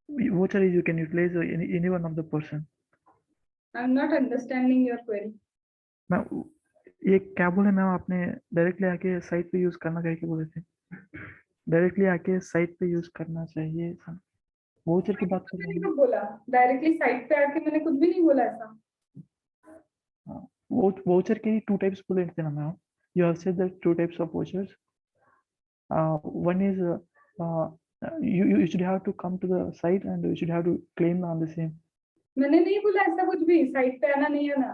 Speaker 6: voucher is you can utilize any one of the person.
Speaker 1: I am not understanding your query.
Speaker 6: Ma'am ये क्या बोले ma'am, आपने directly आके site पे use करना कह के बोले थे, डायरेक्टली आके साइट पे यूज करना चाहिए। वाउचर की बात कर रहे हैं।
Speaker 1: बोला डायरेक्टली साइट पे आके, मैंने कुछ भी नहीं बोला ऐसा।
Speaker 6: वाउचर के टू टाइप्स बोले थे ना ma'am, you have said that to types of vouchers. One is you should have to come to the site and you should have to claim on the same.
Speaker 1: मैंने नहीं बोला ऐसा कुछ भी, साइट पे आना नहीं आना।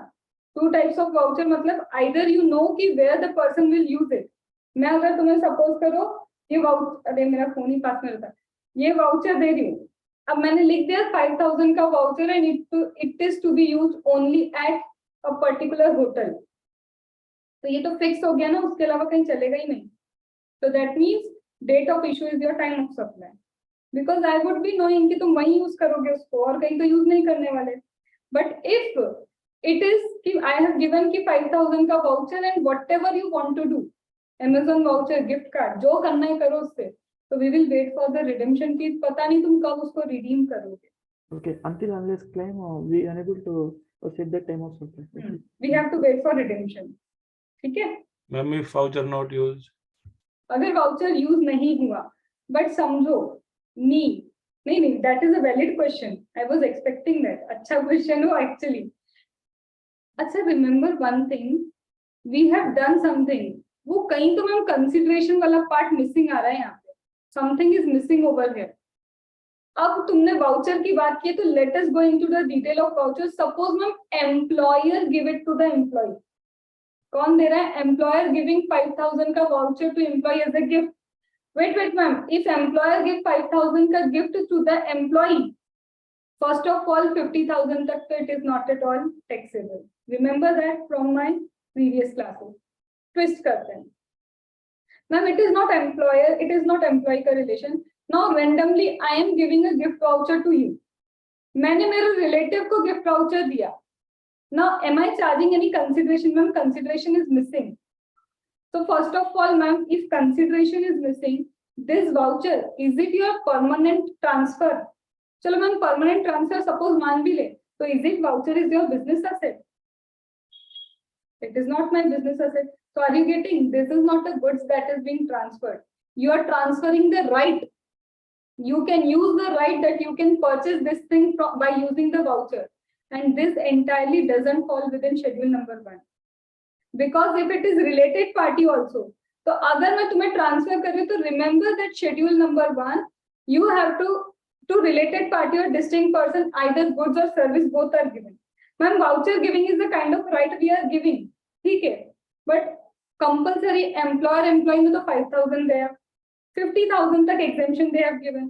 Speaker 1: टू टाइप्स ऑफ वाउचर मतलब आइदर यू नो कि where the person will use it. मैं अगर तुम्हें सपोज करो ये वाउचर, अरे मेरा फोन ही पास में रहता है, ये वाउचर दे रही हूँ, अब मैंने लिख दिया 5000 का voucher and it is to be use only at a particular hotel, तो ये तो फिक्स हो गया ना, उसके अलावा कहीं चलेगा ही नहीं। तो that means date of issue is your time of supply, because I would be knowing कि तुम वहीं यूज करोगे उसको और कहीं तो यूज नहीं करने वाले। बट इफ इट इज कि आई हैव गिवन कि 5000 का voucher and whatever you want to do, Amazon voucher, gift card, जो करना है करो उससे, तो we will wait for the redemption fees. पता नहीं तुम कब उसको रिडीम करोगे।
Speaker 6: Okay, until unless claim we unable to set the time of supply.
Speaker 1: We have to wait for redemption. ठीक है,
Speaker 2: Ma'am, if voucher not used,
Speaker 1: अगर voucher use नहीं हुआ, बट समझो नहीं, that is a valid question, I was expecting that. अच्छा question हो actually. अच्छा, remember one thing, we have done something, वो कहीं तो मैम कंसिडरेशन वाला पार्ट मिसिंग आ रहा है यहाँ पे, something is missing over here. अब तुमने वाउचर की बात की, तो let us go into the detail of voucher. Suppose ma'am employer give it to the employee, कौन दे रहा है? एम्प्लॉयर गिविंग 5000 का voucher to employee as a gift. Wait ma'am, if employer give 5000 का gift to the employee, first of all 50,000 तक तो it is not at all taxable. Remember that from my previous classes. Twist करते हैं ma'am, it is not employer, it is not employee का relation. Now randomly I am giving a gift voucher to you, मैंने मेरे relative को gift voucher दिया। Now, am I charging any consideration, ma'am? Consideration is missing. So first of all, ma'am, if consideration is missing, this voucher, is it your permanent transfer? चलो ma'am, permanent transfer suppose मान भी ले, तो is it voucher is your business asset? It is not my business asset. So are you getting? This is not a goods that is being transferred. You are transferring the right. You can use the right that you can purchase this thing by using the voucher. And this entirely doesn't fall within schedule number 1, because if it is related party also, तो अगर मैं तुम्हें transfer कर रही हूँ, तो remember that schedule number 1, you have to related party or distinct person, either goods or service, both are given. Ma'am, voucher giving is the kind of right we are giving, ठीक है, but compulsory employer employee में तो 5000 दिया, 50,000 तक exemption they have given.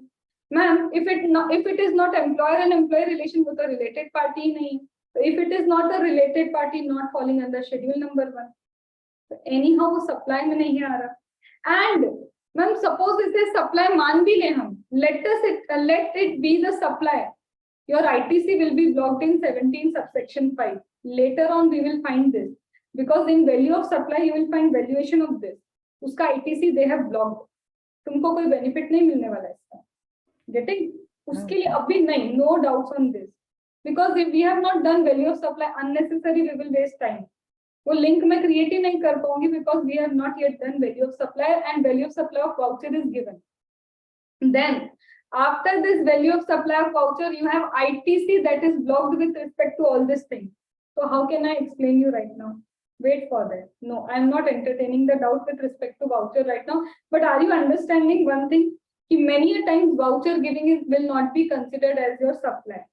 Speaker 1: Ma'am, if it is not employer and employee relation, वो तो related party ही नहीं, so if it is not a related party, not falling under schedule number 1, so anyhow वो supply में नहीं आ रहा। And ma'am, suppose इसे supply मान भी ले हम, let it be the supply, your ITC will be blocked in 17 subsection 5. Later on we will find this, because in value of supply you will find valuation of this. उसका ITC they have blocked. तुमको कोई benefit नहीं मिलने वाला इसका. Getting? उसके लिए अभी नहीं, no doubts on this. Because if we have not done value of supply, unnecessary we will waste time. वो link मैं create ही नहीं कर पाऊंगी, because we have not yet done value of supply, and value of supply of voucher is given. Then after this value of supply of voucher, you have ITC that is blocked with respect to all these things. So how can I explain you right now? Wait for that. No, I am not entertaining the doubt with respect to voucher right now. But are you understanding one thing? कि many a times voucher giving is will not be considered as your supply.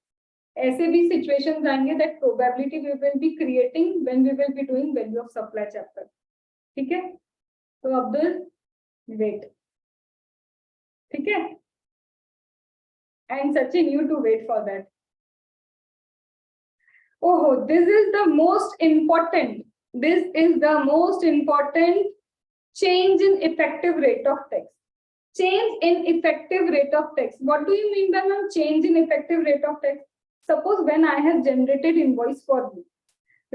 Speaker 1: ऐसे भी situations आएंगे that probability we will be creating when we will be doing value of supply chapter. ठीक है? तो Abdul, wait. ठीक है? And Sachin, you to wait for that. Oh, this is the most important. This is the most important change in effective rate of tax. Change in effective rate of tax. What do you mean by change in effective rate of tax? Suppose when I have generated invoice for you,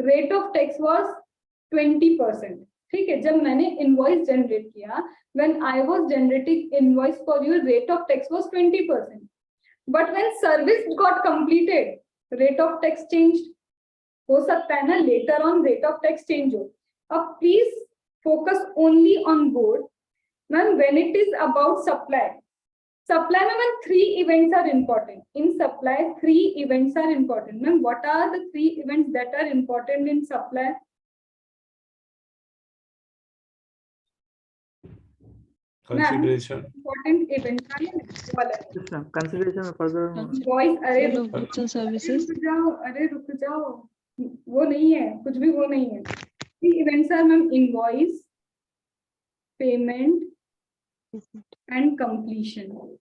Speaker 1: rate of tax was 20%. ठीक है, जब मैंने invoice generate किया, when I was generating invoice for you, rate of tax was 20%. But when service got completed, rate of tax changed. हो सकता है ना later on rate of tax change हो. अब please focus only on board. Ma'am, when it is about supply में ma'am 3 events are important. In supply 3 events are important. Ma'am, what are the 3 events that are important in supply?
Speaker 2: Consideration.
Speaker 1: Important events are
Speaker 6: Yes, ma'am. Consideration of further.
Speaker 1: voice. अरे
Speaker 4: Virtual services.
Speaker 1: रुक जाओ वो नहीं है, कुछ भी वो नहीं है. The events are ma'am invoice, payment and completion.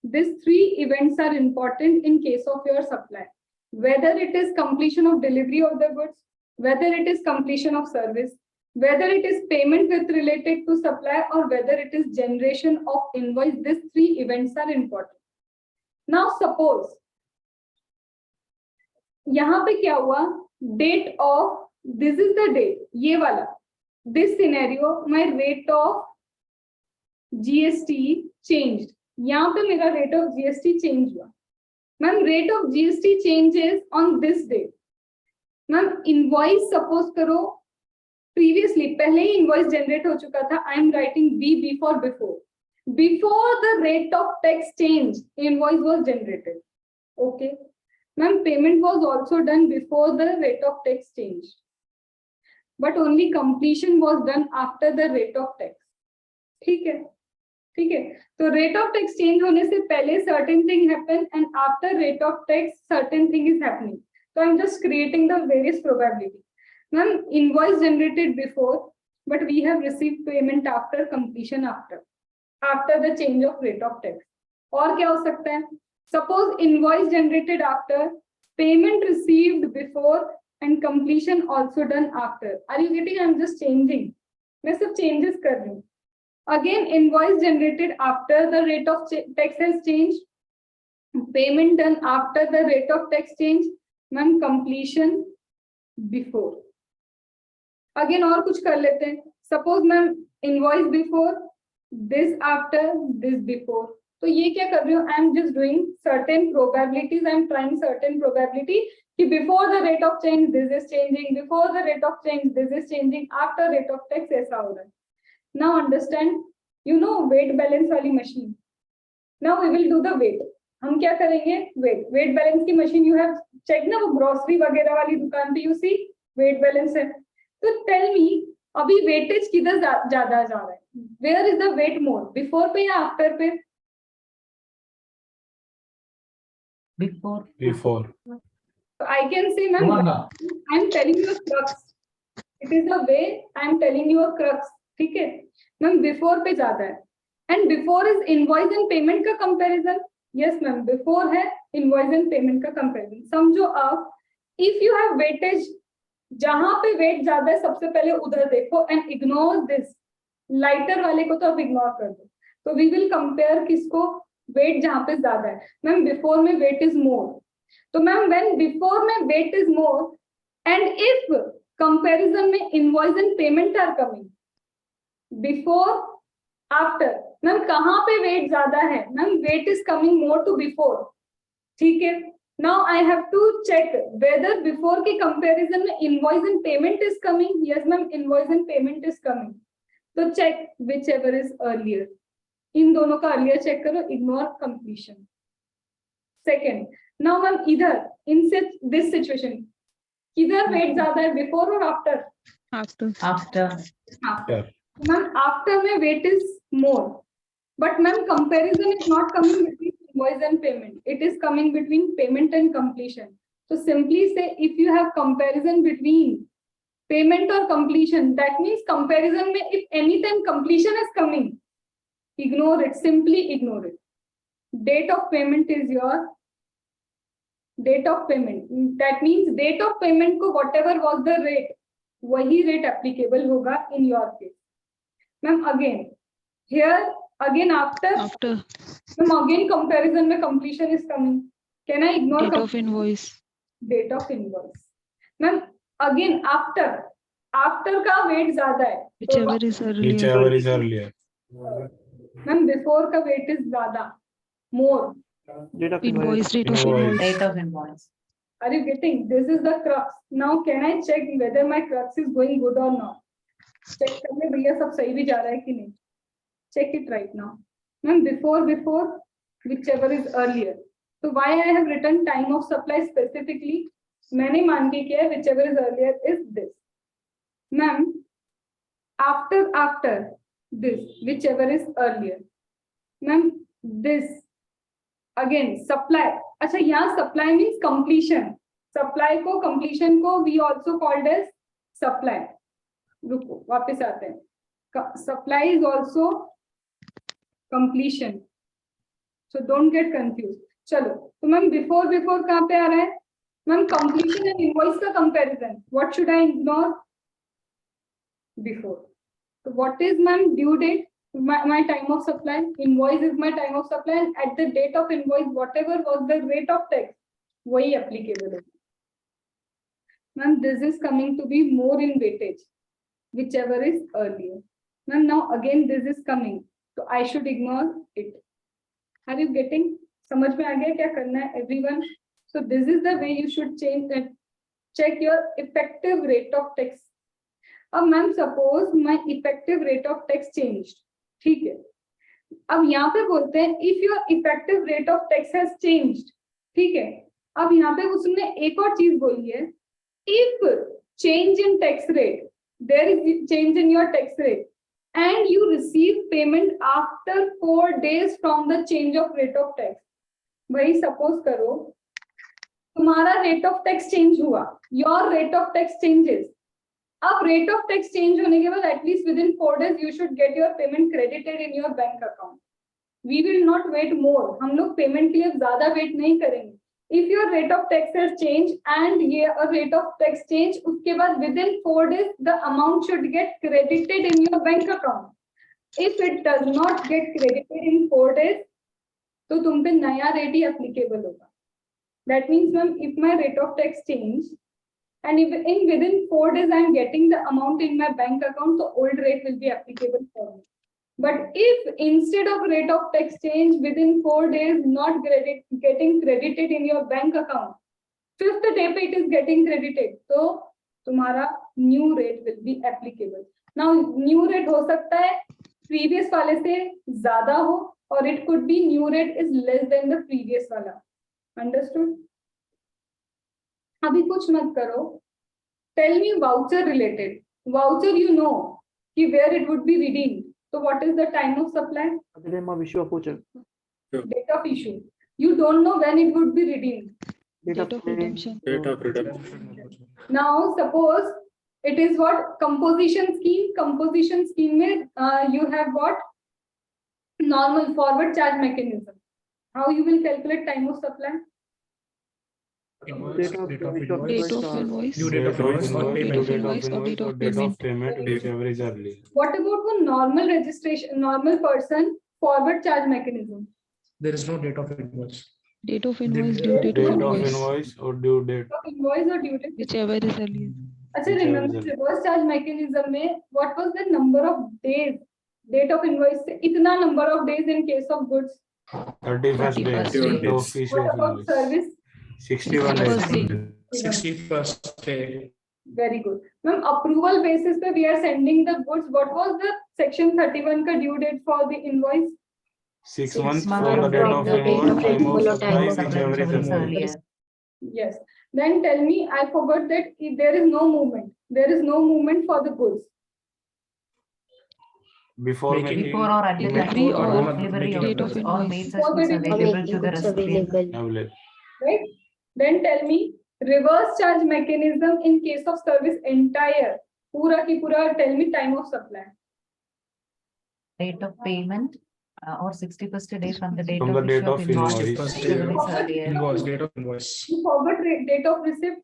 Speaker 1: These 3 events are important in case of your supply. Whether it is completion of delivery of the goods, whether it is completion of service, whether it is payment with related to supply, or whether it is generation of invoice, these 3 events are important. Now suppose यहाँ पे क्या हुआ, date of, this is the date, ये वाला, this scenario, my rate of GST changed. यहाँ पे मेरा rate of GST change हुआ. Ma'am, rate of GST changes on this date. Ma'am, invoice suppose करो previously पहले ही invoice generate हो चुका था. I am writing B before. Before the rate of tax change, invoice was generated. Okay. Ma'am, payment was also done before the rate of tax change. But only completion was done after the rate of tax. ठीक है. ठीक है, तो rate of tax change होने से पहले certain thing happen, and after rate of tax certain thing is happening. So I'm just creating the various probability. Ma'am, invoice generated before, but we have received payment after completion after the change of rate of tax. और क्या हो सकता है? Suppose invoice generated after, payment received before, and completion also done after. Are you getting? I'm just changing. मैं सिर्फ changes कर रही हूँ. Again, invoice generated after the rate of tax has changed, payment done after the rate of tax change, ma'am, completion before. Again और कुछ कर लेते हैं. Suppose ma'am, invoice before, this after, this before. तो ये क्या कर रही हूँ? I am just doing certain probabilities. I am trying certain probability कि before the rate of change this is changing, before the rate of change this is changing, after rate of tax ऐसा हो रहा है. Now understand, you know weight balance वाली machine. Now we will do the weight. हम क्या करेंगे? Weight balance की machine you have checked ना, वो grocery वगैरह वाली दुकान पे you see weight balance है. तो tell me अभी weightage किधर ज्यादा जा रहा है? Where is the weight more? Before पे या after पे?
Speaker 3: Before.
Speaker 1: So I can say ma'am, I am telling you a crux. It is the way I am telling you a crux. ठीक है मैम, बिफोर पे ज्यादा है. And before is invoice and payment का comparison. Yes ma'am, before है invoice and payment का comparison. समझो आप, इफ यू हैव वेटेज, जहां पे वेट ज्यादा है सबसे पहले उधर देखो एंड इग्नोर दिस. लाइटर वाले को तो आप इग्नोर कर दो. तो वी विल कंपेयर किसको? वेट जहां पे ज्यादा है मैम, बिफोर में वेट इज मोर, तो मैम व्हेन बिफोर में weight is more and if comparison में invoice and payment are coming, before after, ma'am कहाँ पे वेट ज्यादा है, ma'am weight is coming more to before, ठीक है। Now I have to check whether before के comparison में invoice and payment is coming, yes ma'am invoice and payment is coming, तो check whichever is earlier, इन दोनों का earlier check करो, ignore completion. Second, now ma'am इधर in this situation किधर weight ज्यादा है, बिफोर और आफ्टर,
Speaker 3: After.
Speaker 1: मैम आफ्टर में weight is more, but ma'am comparison is not coming between invoice and payment, it is coming between payment and completion, so simply say if you have comparison between payment or completion, that means comparison mein if anytime completion is coming, ignore it, simply ignore it. Date of payment is your date of payment, that means date of payment ko whatever was the rate, wahi rate applicable hoga in your case. Ma'am again here again after ma'am again comparison mein completion is coming, can I ignore
Speaker 7: Date of invoice.
Speaker 1: date of invoice, ma'am again after का weight ज्यादा है,
Speaker 7: Whichever is earlier.
Speaker 2: Whichever is earlier.
Speaker 1: Ma'am before का weight is ज्यादा more,
Speaker 6: Date of
Speaker 7: Invoice, date of
Speaker 2: Invoice.
Speaker 7: invoice.
Speaker 3: Date of invoice.
Speaker 1: are you getting, this is the crux. Now can I check whether my crux is going good or not, check करने भैया सब सही भी जा रहा है कि नहीं, check it right now. Ma'am before whichever is earlier, so why I have written time of supply specifically, मैंने मान के किया है whichever is earlier is this. Ma'am after this whichever is earlier, ma'am this again supply, अच्छा यहाँ supply means completion, supply को completion को we also called as supply, रुको वापस आते हैं, supply is also completion, so don't get confused. चलो तो मैम before कहाँ पे आ रहा है, मैम completion and invoice का comparison, what should I ignore, before. So what is ma'am due date, my time of supply, invoice is my time of supply, and at the date of invoice whatever was the rate of tax वही applicable है. Ma'am this is coming to be more in weightage whichever is earlier. Ma'am now again this is coming, so I should ignore it. Are you getting, समझ में आ गया क्या करना है everyone? So this is the way you should change that, check your effective rate of tax. अब ma'am suppose my effective rate of tax changed, ठीक है, अब यहाँ पे बोलते हैं if your effective rate of tax has changed, ठीक है, अब यहाँ पे उसने एक और चीज बोली है, if change in tax rate, there is change in your tax rate and you receive payment after 4 days from the change of rate of tax, वही सपोज करो तुम्हारा रेट ऑफ टैक्स चेंज हुआ, your rate of tax changes, अब rate of tax change होने के बाद at least within 4 days you should get your payment credited in your bank account, we will not wait मोर, हम लोग payment के लिए ज्यादा वेट नहीं करेंगे. If your rate of tax has change and ये रेट ऑफ टैक्स चेंज, उसके बाद with in 4 days the amount should get credited in your bank account. If it does not gate credited in 4 days तो तुम पे नया rate ही applicable होगा. That means ma'am if my rate of tax change and if within 4 days I am getting the amount in my bank account, the old rate will be applicable for me. But if instead of rate of tax change within 4 days not getting credited in your bank account, 5th day पे it is getting credited, तो तुम्हारा new rate will be applicable. Now new rate हो सकता है previous वाले से ज्यादा हो, और it could be new rate is less than the previous वाला. Understood? अभी कुछ मत करो, tell me voucher related, voucher you know कि where it would be redeemed, so what is the time of supply,
Speaker 6: At the time of issue of voucher.
Speaker 1: date of issue, you don't know when it would be redeemed.
Speaker 6: Date
Speaker 7: Date of redemption.
Speaker 2: Date of redemption.
Speaker 1: Now suppose it is what composition scheme में you have what normal forward charge mechanism, how you will calculate time of supply,
Speaker 6: Date of
Speaker 7: Date of invoice.
Speaker 2: Due date of invoice,
Speaker 7: Or
Speaker 2: due
Speaker 7: date of
Speaker 2: date
Speaker 7: invoice or date of
Speaker 2: date of
Speaker 7: payment.
Speaker 2: payment, whichever is early.
Speaker 1: what about one normal registration, normal person forward charge mechanism,
Speaker 2: There is no date of invoice.
Speaker 7: Date of
Speaker 2: The
Speaker 7: invoice, due date
Speaker 2: date
Speaker 7: of
Speaker 2: of
Speaker 7: invoice,
Speaker 2: invoice or due date.
Speaker 1: of invoice or due date?
Speaker 7: whichever is earlier.
Speaker 1: अच्छा,
Speaker 2: Whichever
Speaker 1: remember
Speaker 2: is it.
Speaker 1: reverse charge mechanism में what was the number of days? Date of invoice से इतना number of days in case of goods.
Speaker 2: 31st day.
Speaker 7: 31st
Speaker 2: Date
Speaker 7: day.
Speaker 2: of issue
Speaker 1: What
Speaker 2: of
Speaker 1: about
Speaker 2: invoice.
Speaker 1: service?
Speaker 2: 61
Speaker 7: 61st
Speaker 2: days.
Speaker 7: day.
Speaker 2: 61st day.
Speaker 1: Very good. Ma'am, approval basis पे we are sending the goods. What was the section 31 का due date for the invoice?
Speaker 2: 6
Speaker 3: 6
Speaker 2: months
Speaker 3: months
Speaker 2: from the date
Speaker 3: from
Speaker 2: of
Speaker 3: the date
Speaker 2: invoice,
Speaker 3: of
Speaker 2: time of
Speaker 4: invoice,
Speaker 2: supply,
Speaker 4: time of
Speaker 2: whichever is
Speaker 3: whichever is
Speaker 2: earlier.
Speaker 3: earlier.
Speaker 1: Yes. Then tell me, I forgot that there is no movement. There is no movement for the goods.
Speaker 2: Before
Speaker 3: Before
Speaker 2: making
Speaker 3: or at the time
Speaker 7: Delivery
Speaker 3: of
Speaker 7: or
Speaker 3: delivery of
Speaker 7: date of
Speaker 3: goods or
Speaker 7: invoice.
Speaker 3: made such
Speaker 1: For
Speaker 3: goods
Speaker 1: the
Speaker 4: Or
Speaker 3: available
Speaker 4: making
Speaker 3: to the
Speaker 4: goods
Speaker 3: recipient.
Speaker 4: available.
Speaker 2: available.
Speaker 1: Right? Then tell me, reverse charge mechanism in case of service entire. पूरा की पूरा tell me time of supply.
Speaker 3: Date of payment or 61st day from the date
Speaker 2: From the
Speaker 3: of
Speaker 2: date
Speaker 3: issue of
Speaker 2: of
Speaker 3: invoice,
Speaker 2: invoice.
Speaker 3: whichever is earlier.
Speaker 2: Invoice, date of invoice.
Speaker 1: You forgot date of receipt.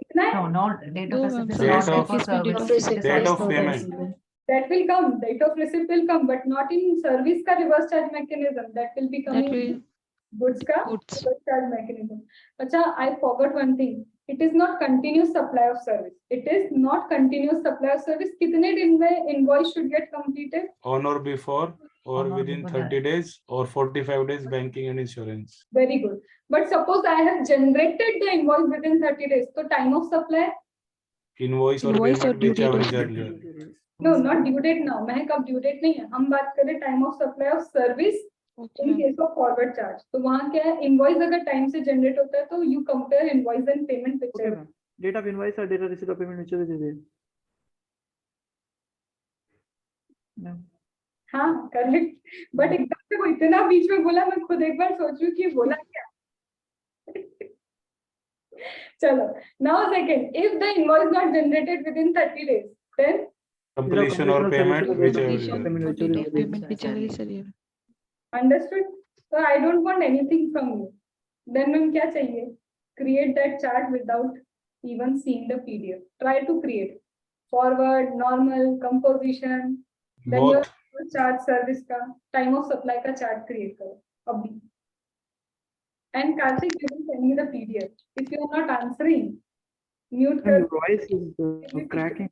Speaker 1: कितना है?
Speaker 3: No, not date
Speaker 7: No,
Speaker 3: of
Speaker 7: ma'am,
Speaker 3: receipt is
Speaker 2: from
Speaker 3: not
Speaker 2: the
Speaker 3: there for
Speaker 7: office में date
Speaker 3: service.
Speaker 7: of
Speaker 3: it
Speaker 4: receipt
Speaker 3: is
Speaker 2: Date
Speaker 3: only
Speaker 2: of
Speaker 3: for
Speaker 2: payment.
Speaker 3: goods.
Speaker 1: That will come. Date of receipt will come, but not in service का reverse charge mechanism. That will be coming.
Speaker 7: that will
Speaker 1: Goods का
Speaker 7: goods.
Speaker 1: reverse charge mechanism. अच्छा, I forgot one thing. It is not continuous supply of service. It is not continuous supply of service. कितने दिन में invoice should get completed?
Speaker 2: On or before or
Speaker 3: On or
Speaker 2: within
Speaker 3: before
Speaker 2: 30 days or 45 days banking and insurance.
Speaker 1: Very good. But suppose I have generated the invoice within 30 days. So time of supply?
Speaker 2: Invoice or
Speaker 7: Invoice or
Speaker 2: payment,
Speaker 7: due date
Speaker 2: whichever
Speaker 7: of
Speaker 2: is earlier.
Speaker 1: No, not due date now. मैं कब due date नहीं है. हम बात करें time of supply of service
Speaker 7: Okay,
Speaker 1: in
Speaker 7: ma'am.
Speaker 1: case of forward charge. तो वहाँ क्या है? Invoice अगर time से generate होता है तो you compare invoice and payment
Speaker 6: Okay,
Speaker 1: whichever.
Speaker 6: ma'am. Date of invoice or date of receipt of payment, whichever is there. Ma'am.
Speaker 1: हाँ, correct. But एकदम से वो इतना बीच में बोला, मैं खुद एक बार सोच रही हूँ कि ये बोला क्या. चलो. Now second, if the invoice not generated within 30 days, then
Speaker 2: Completion or payment, whichever is
Speaker 7: Completion
Speaker 2: earlier.
Speaker 7: or date of payment, whichever is earlier.
Speaker 1: understood. So I don't want anything from you. Then ma'am क्या चाहिए? Create that chart without even seeing the PDF. Try to create forward, normal, composition. Then your
Speaker 2: Both.
Speaker 1: chart service का time of supply का chart create करो अभी. And Karthik, you will send me the PDF. If you are not answering, mute
Speaker 6: Ma'am,
Speaker 1: कर.
Speaker 6: your voice is cracking.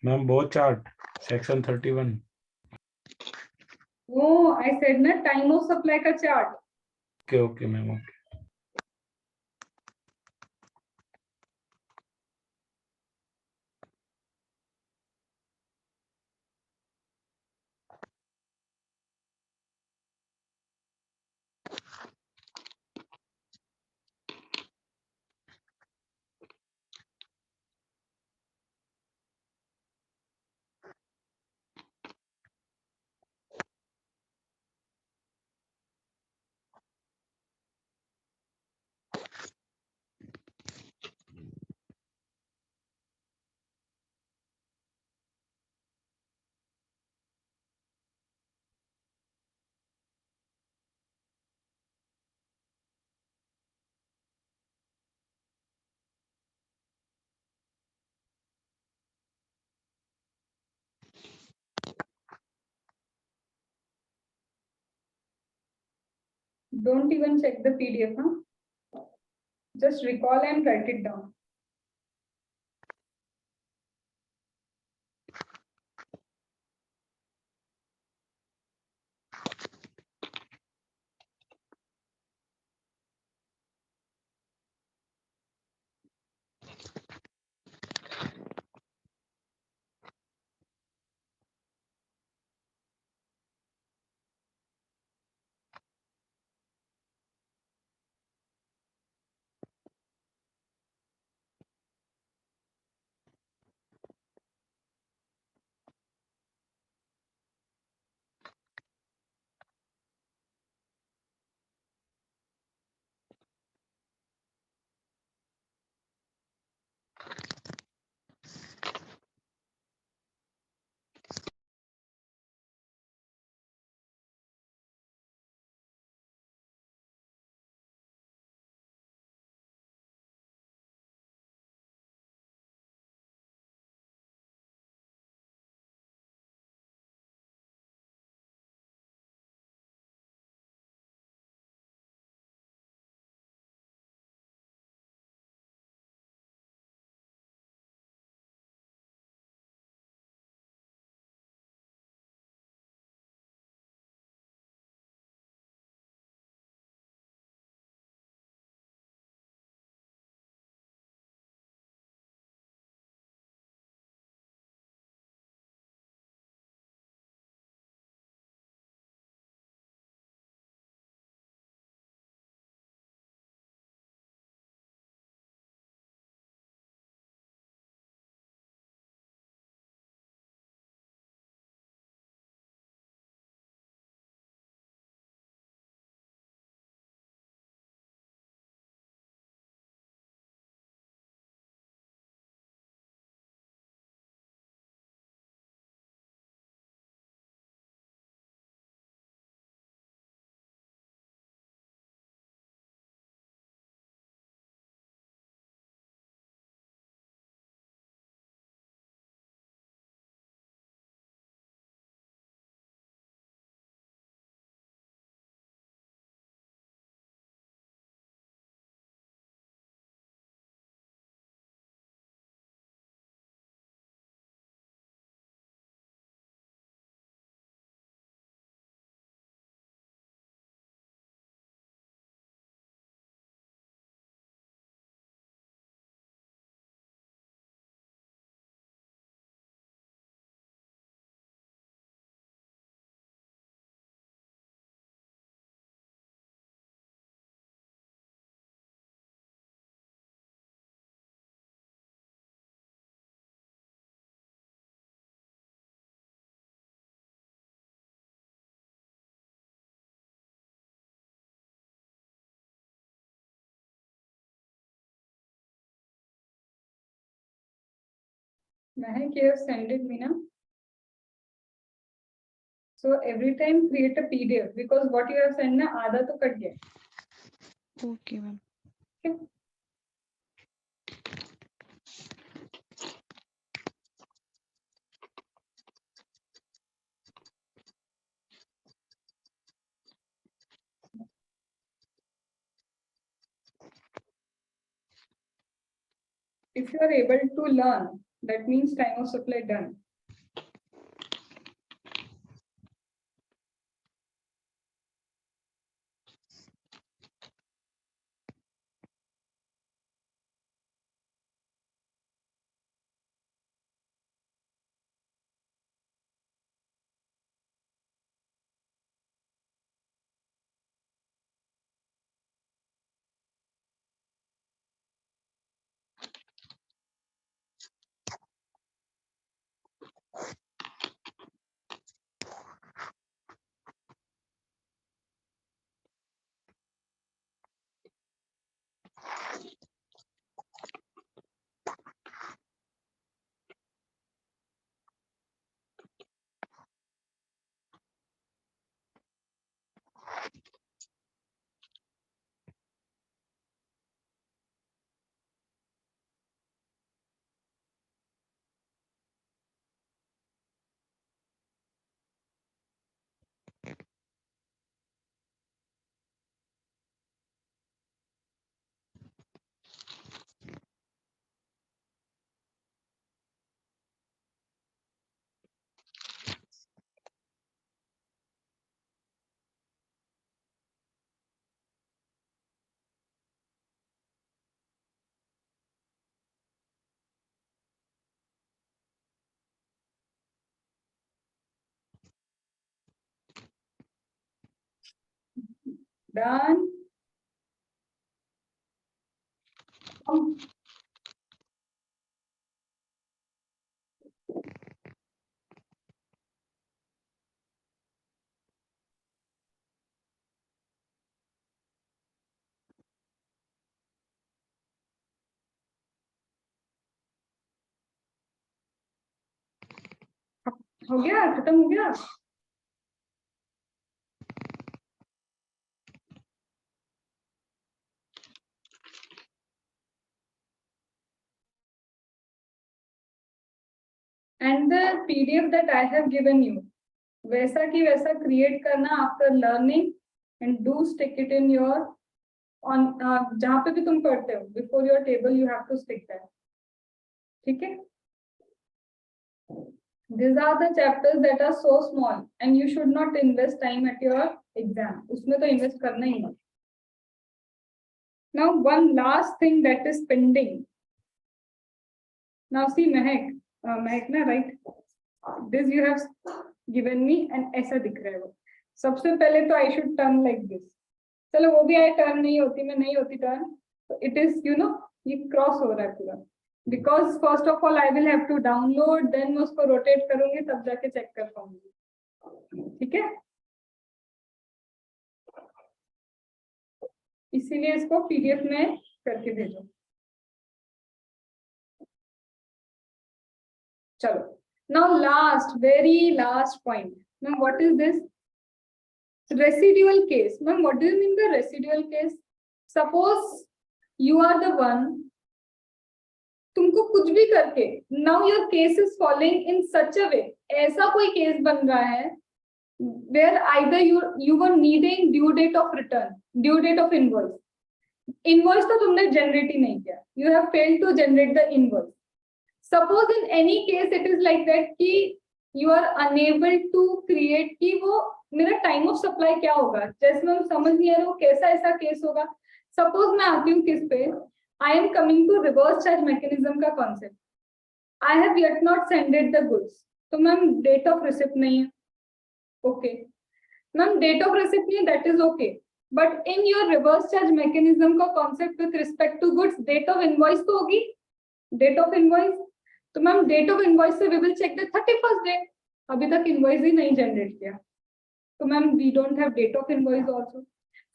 Speaker 2: Ma'am, both chart. Section 31.
Speaker 1: Oh, I said ना time of supply का chart.
Speaker 2: Okay, okay, ma'am. Okay.
Speaker 1: Don't even check the PDF, huh? Just recall and write it down. Mahek, you have sent it me na? So every time create a PDF because what you have sent na आधा तो cut गया.
Speaker 7: Okay, ma'am.
Speaker 1: Okay. If you are able to learn, that means time of supply done. Done. हो गया, खत्म हो गया. And the PDF that I have given you, वैसा की वैसा create करना after learning and do stick it in your on जहाँ पे भी तुम पढ़ते हो before your table you have to stick that. ठीक है? These are the chapters that are so small and you should not invest time at your exam. उसमें तो invest करना ही नहीं. Now one last thing that is pending. Now see Mahek, Mahek na right? This you have given me and ऐसा दिख रहा है वो. सबसे पहले तो I should turn like this. चलो वो भी I turn नहीं होती, मैं नहीं होती turn. So it is you know ये cross हो रहा है पूरा. Because first of all I will have to download, then मैं उसको rotate करूँगी तब जाके check कर पाऊँगी. ठीक है? इसीलिए इसको PDF में करके भेजो. चलो. Now last, very last point. Ma'am, what is this? Residual case. Ma'am, what do you mean by residual case? Suppose you are the one. तुमको कुछ भी करके now your case is falling in such a way. ऐसा कोई case बन रहा है where either you were needing due date of return, due date of invoice. Invoice तो तुमने generate ही नहीं किया. You have failed to generate the invoice. Suppose in any case it is like that कि you are unable to create कि वो मेरा time of supply क्या होगा. जैसे मैं समझ नहीं आ रहा हूँ कैसा ऐसा case होगा. Suppose मैं आती हूँ किस पे I am coming to reverse charge mechanism का concept. I have yet not sent the goods. तो मैम date of receipt नहीं है. Okay. Ma'am date of receipt नहीं है, that is okay. But in your reverse charge mechanism का concept with respect to goods, date of invoice तो होगी. Date of invoice. तो ma'am date of invoice से we will check the 31st day. अभी तक invoice ही नहीं generate किया. तो ma'am we don't have date of invoice also.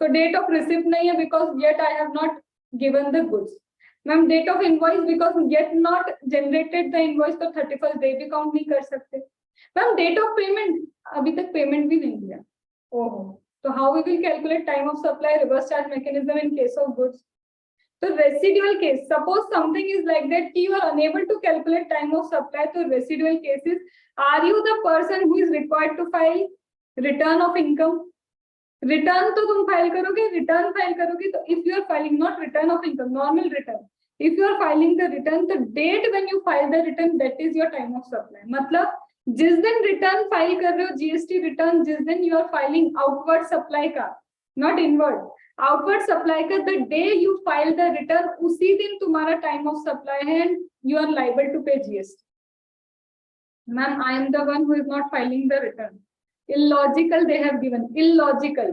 Speaker 1: So date of receipt नहीं है because yet I have not given the goods. Ma'am date of invoice because get not generated the invoice तो 31st day भी count नहीं कर सकते। Ma'am date of payment, अभी तक payment भी नहीं दिया। ओहो, तो how we will calculate time of supply, reverse charge mechanism in case of goods. तो residual case, suppose something is like that कि you are unable to calculate time of supply, तो residual cases, are you the person who is required to file return of income? Return तो तुम file करोगे, return file करोगे, तो if you are filing not return of income, normal return, if you are filing the return, the date when you file the return that is your time of supply. मतलब जिस दिन return file कर रहे हो GST return, जिस दिन you are filing outward supply का, not inward, outward supply का, the day you file the return, उसी दिन तुम्हारा टाइम ऑफ सप्लाई है and you are liable to pay GST. Ma'am I am the one who is not filing the return, illogical they have given, illogical.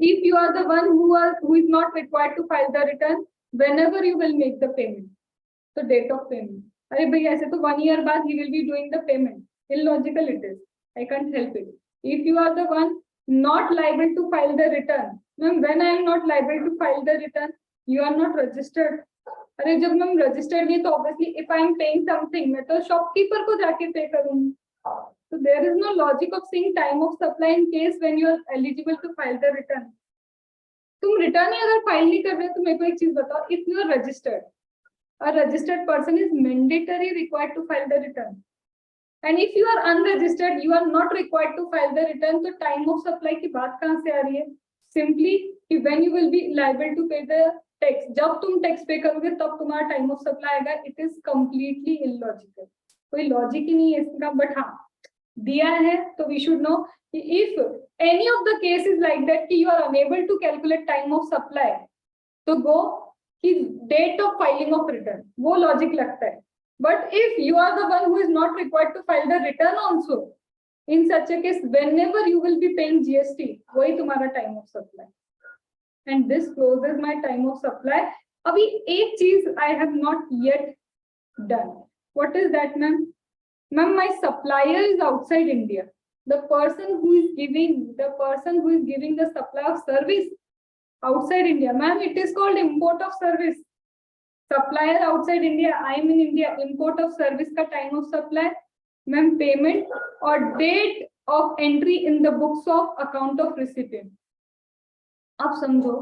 Speaker 1: If you are the one who is not required to file the return, whenever you will make the payment, so date of payment, अरे भाई ऐसे तो 1 year बाद he will be doing the payment, illogical it is, I can't help it. If you are the one not liable to file the return, ma'am when I am not liable to file the return, you are not registered. अरे जब ma'am registered नहीं तो obviously if I am paying something, मैं तो shopkeeper को जाके पे करूंगी। So there is no logic of saying time of supply in case when you are eligible to file the return. तुम रिटर्न ही अगर फाइल नहीं कर रहे तो मेरे को एक चीज बताओ, if you are registered, a registered person is mandatory required to file the return, and if you are unregistered you are not required to file the return, तो time of supply की बात कहाँ से आ रही है? Simply कि when you will be liable to pay the tax, जब तुम टैक्स पे करोगे तब तुम्हारा टाइम ऑफ सप्लाई आएगा। It is completely illogical, कोई लॉजिक ही नहीं है इसका, बट हाँ दिया है तो वी शुड नो कि if any of the case is like that कि you are unable to calculate time of supply, तो गो कि date of filing of return, वो लॉजिक लगता है। But if you are the one who is not required to file the return also, in such a case whenever you will be paying GST, वही तुम्हारा time of supply, and this closes my time of supply. अभी एक चीज I have not yet done, what is that ma'am? Ma'am, my supplier is outside India. The person who is giving the supply of service outside India. Ma'am, it is called import of service. Supplier outside India, I am in India. Import of service का time of supply, ma'am, payment और date of entry in the books of account of recipient. आप समझो,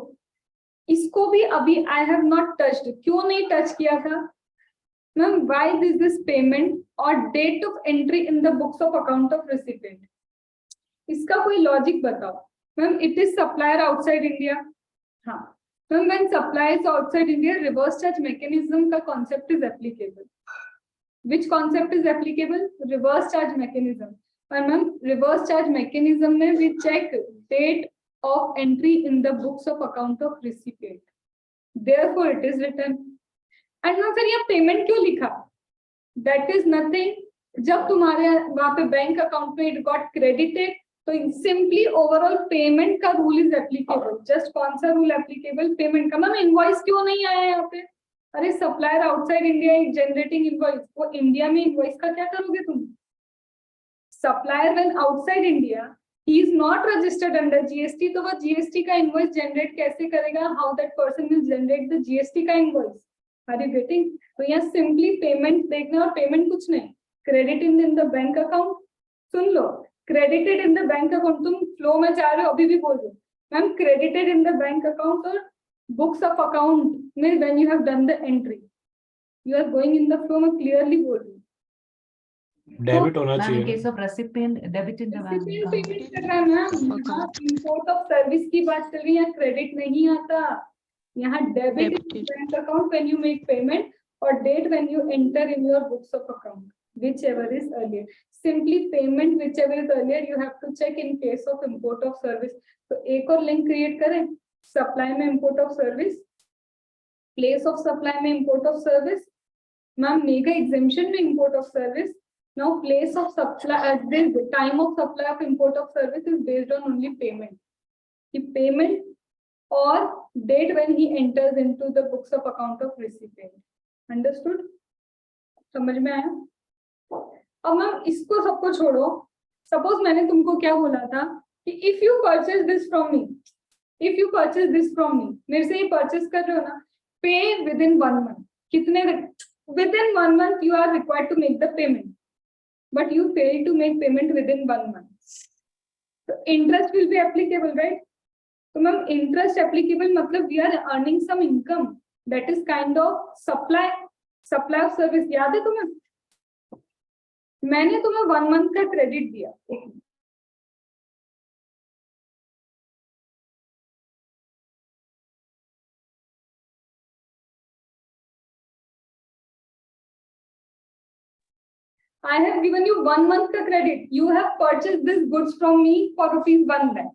Speaker 1: इसको भी अभी I have not touched. क्यों नहीं touch किया था? Ma'am, why is this payment or date of entry in the books of account of recipient? इसका कोई लॉजिक बताओ। Ma'am it is supplier outside India, हाँ ma'am when supplier is outside India reverse charge mechanism का concept is applicable. Which concept is applicable? Reverse charge mechanism. और ma'am reverse charge mechanism में we check date of entry in the books of account of recipient, therefore it is written. And ma'am फिर यहाँ payment क्यों लिखा? That is nothing, जब तुम्हारे वहां पे बैंक अकाउंट में इट गॉट क्रेडिटेड, तो सिंपली ओवरऑल पेमेंट का रूल इज एप्लीकेबल। जस्ट कौन सा रूल एप्लीकेबल? पेमेंट का। मैम इनवॉइस क्यों नहीं आया यहाँ पे? अरे supplier outside India is generating invoice, वो इंडिया में इनवॉइस का क्या करोगे तुम? Supplier when outside India he is not registered under GST, तो वो जीएसटी का इनवॉइस जनरेट कैसे करेगा? How that person will generate the GST का इनवॉइस? Are you getting? तो यहाँ सिंपली पेमेंट देखना, और पेमेंट कुछ नहीं, credit in the bank account. सुन लो, credited in the bank account, तुम फ्लो में जा रहे हो, अभी भी बोल रहे हो ma'am credited in the bank account और बुक्स ऑफ अकाउंट में when you have done the entry, you are going in the flow में, क्लियरली बोल रही हूँ।
Speaker 2: डेबिट होना
Speaker 3: Ma'am, in
Speaker 2: चाहिए।
Speaker 3: case of recipient, debit in the bank account.
Speaker 1: Payment कर रहा है मैम, इंपोर्ट ऑफ सर्विस की बात चल रही है, क्रेडिट नहीं आता यहाँ। Debit in bank account when you make payment, और date when you enter in your books of account, whichever is earlier. Simply payment whichever is earlier you have to check in case of import of service. तो एक और link create करें, supply में import of service, place of supply में import of service, ma'am mega exemption में import of service. Now place of supply, the time of supply of import of service is based on only payment. The payment or date when he enters into the books of account of recipient. Understood? समझ में आया? अब ma'am इसको सबको छोड़ो, suppose मैंने तुमको क्या बोला था कि if you purchase this from me, if you purchase this from me, मेरे से ये परचेज कर रहे हो ना, pay within 1 month. कितने within 1 month you are required to make the payment, but you fail to make payment within 1 month. So interest will be applicable, right? So ma'am, interest applicable मतलब we are earning some income that is kind of supply of service. याद है तुम्हें? मैंने तुम्हें 1 month का credit दिया. I have given you 1 month का credit. You have purchased this goods from me for ₹1 lakh.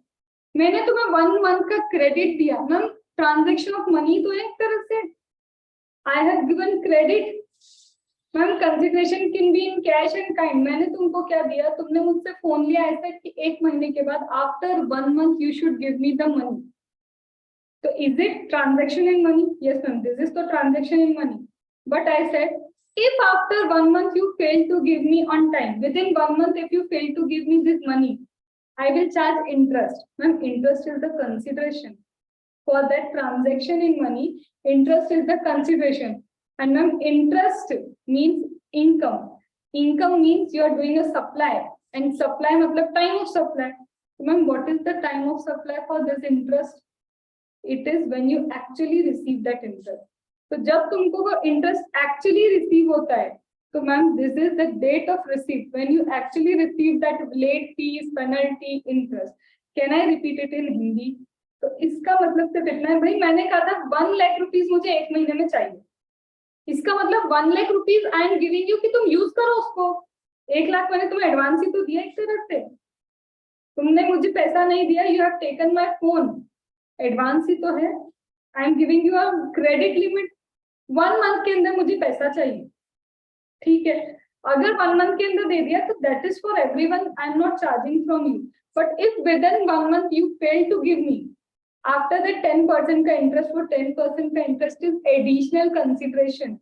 Speaker 1: मैंने तुम्हें 1 month का credit दिया. मैम, transaction of money तो एक तरह से. I have given credit. Ma'am, consideration can be in cash and kind. मैंने तुमको क्या दिया? तुमने मुझसे फोन लिया ऐसा कि 1 महीने के बाद after 1 month you should give me the money. So is it transaction in money? Yes, ma'am. This is the transaction in money. But I said, if after 1 month you fail to give me on time, within 1 month if you fail to give me this money, I will charge interest. Ma'am, interest is the consideration. For that transaction in money, interest is the consideration. And ma'am, interest means income. Income means you are doing a supply. And supply matlab time of supply. Ma'am, what is the time of supply for this interest? It is when you actually receive that interest. तो जब तुमको वो interest actually receive होता है तो ma'am this is the date of receipt when you actually receive that late fees penalty interest. Can I repeat it in Hindi? तो इसका मतलब सिर्फ इतना है भाई, मैंने कहा था 1 लाख रुपीस मुझे 1 महीने में चाहिए. इसका मतलब 1 lakh rupees I am giving you कि तुम यूज करो उसको. 1 लाख मैंने तुम्हें एडवांस ही तो दिया एक तरह से. तुमने मुझे पैसा नहीं दिया, you have taken my phone, advance ही तो है. I am giving you a credit limit. 1 month के अंदर मुझे पैसा चाहिए, ठीक है. अगर 1 मंथ के अंदर दे दिया तो that is for everyone. I am not charging from you. But if within 1 month you fail to give me, after that 10% का इंटरेस्ट, वो 10% का इंटरेस्ट इज एडिशनल कंसिडरेशन.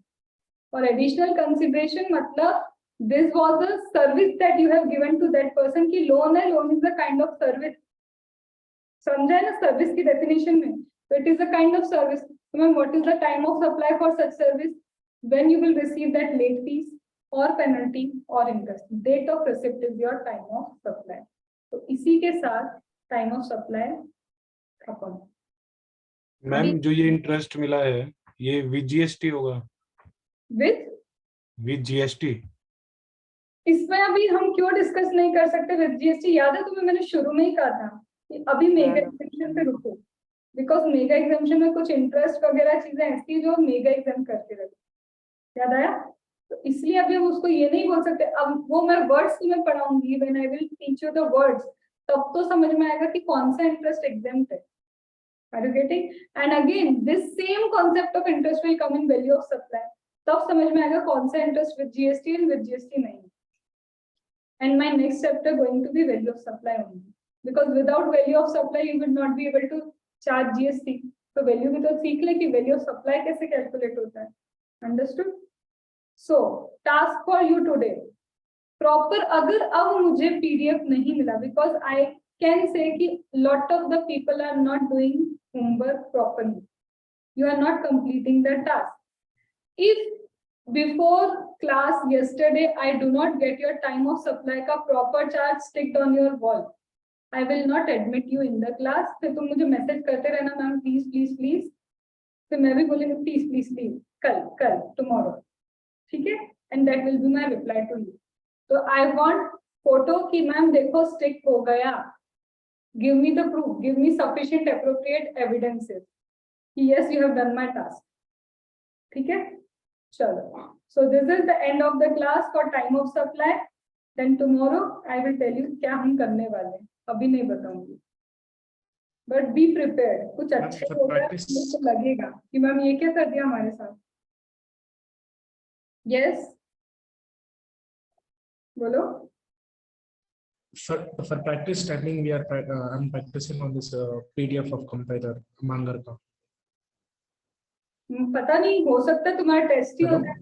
Speaker 1: और एडिशनल कंसिडरेशन मतलब this was a service that you have given to that person. की loan है, loan is a kind of service. समझा है ना सर्विस की डेफिनेशन में? So it is a kind of service. Ma'am, what is the time of supply for such service? When you will receive that late fees or penalty or interest. Date of receipt is your time of supply. तो इसी के साथ time of supply खत्म.
Speaker 2: Ma'am, जो ये interest मिला है ये विद जीएसटी होगा? With GST.
Speaker 1: इसमें अभी हम क्यों डिस्कस नहीं कर सकते विद जीएसटी? याद है तुम्हें मैंने शुरू में ही कहा था कि अभी मेगा एग्जामिनेशन पे रुको, बिकॉज मेगा एग्जामिनेशन में कुछ इंटरेस्ट वगैरह चीजें ऐसी जो मेगा एग्जाम करके रखे. याद आया? तो इसलिए अभी हम उसको ये नहीं बोल सकते. अब वो मैं वर्ड्स तुम्हें पढ़ाऊंगी, when I will teach you the words, तब तो समझ में आएगा कि कौन सा इंटरेस्ट एग्जाम्प्ट है. Are you getting? And again this same concept of interest will come in value of supply. तब समझ में आएगा कौन सा interest with GST and with GST नहीं. And my next chapter going to be value of supply only, because without value of supply you will not be able to charge GST. तो value भी तो सीख ले कि value of supply कैसे calculate होता है. Understood? So task for you today proper. अगर अब मुझे पीडीएफ नहीं मिला, बिकॉज आई कैन से कि lot of the people are not doing homework properly, you are not completing the task. If before class yesterday I do not get your time of supply का proper chart sticked on your wall, I will not admit you in the class. फिर तुम मुझे message करते रहना ma'am please please please. फिर मैं भी बोलेंगे प्लीज प्लीज प्लीज, कल टुमारो, ठीक है. And that will be my reply to you. तो आई वांट फोटो कि मैम देखो स्टिक हो गया. Give me the proof, give me sufficient appropriate evidences कि yes you have done my task. ठीक है, चलो. So this is the end of the class for time of supply. Then tomorrow I will tell you क्या हम करने वाले हैं. अभी नहीं बताऊंगी, बट बी प्रिपेयर्ड. कुछ अच्छे होगा तो लगेगा कि मैम ये क्या कर दिया हमारे साथ. यस बोलो.
Speaker 8: For practice timing, I'm practicing on this PDF of compiler Mangar का.
Speaker 1: पता नहीं, हो सकता है तुम्हारा टेस्ट ही होता है.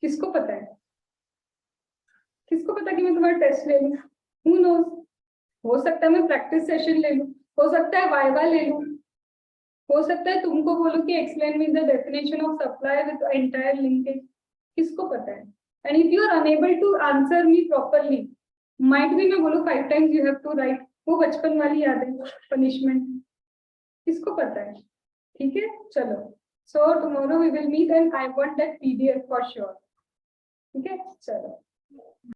Speaker 1: किसको पता है? किसको पता कि मैं तुम्हारा टेस्ट ले लूं? Who knows? हो सकता है मैं प्रैक्टिस सेशन ले लूं, हो सकता है वाइवा ले लूं. हो सकता है तुमको बोलो कि explain me the definition of supply with entire linkage, किसको पता है? And if you are unable to answer me properly, might भी मैं बोलो 5 times you have to write, वो बचपन वाली यादें, पनिशमेंट, किसको पता है? ठीक है, चलो, so tomorrow we will meet and I want that PDF for sure. ठीक है, चलो।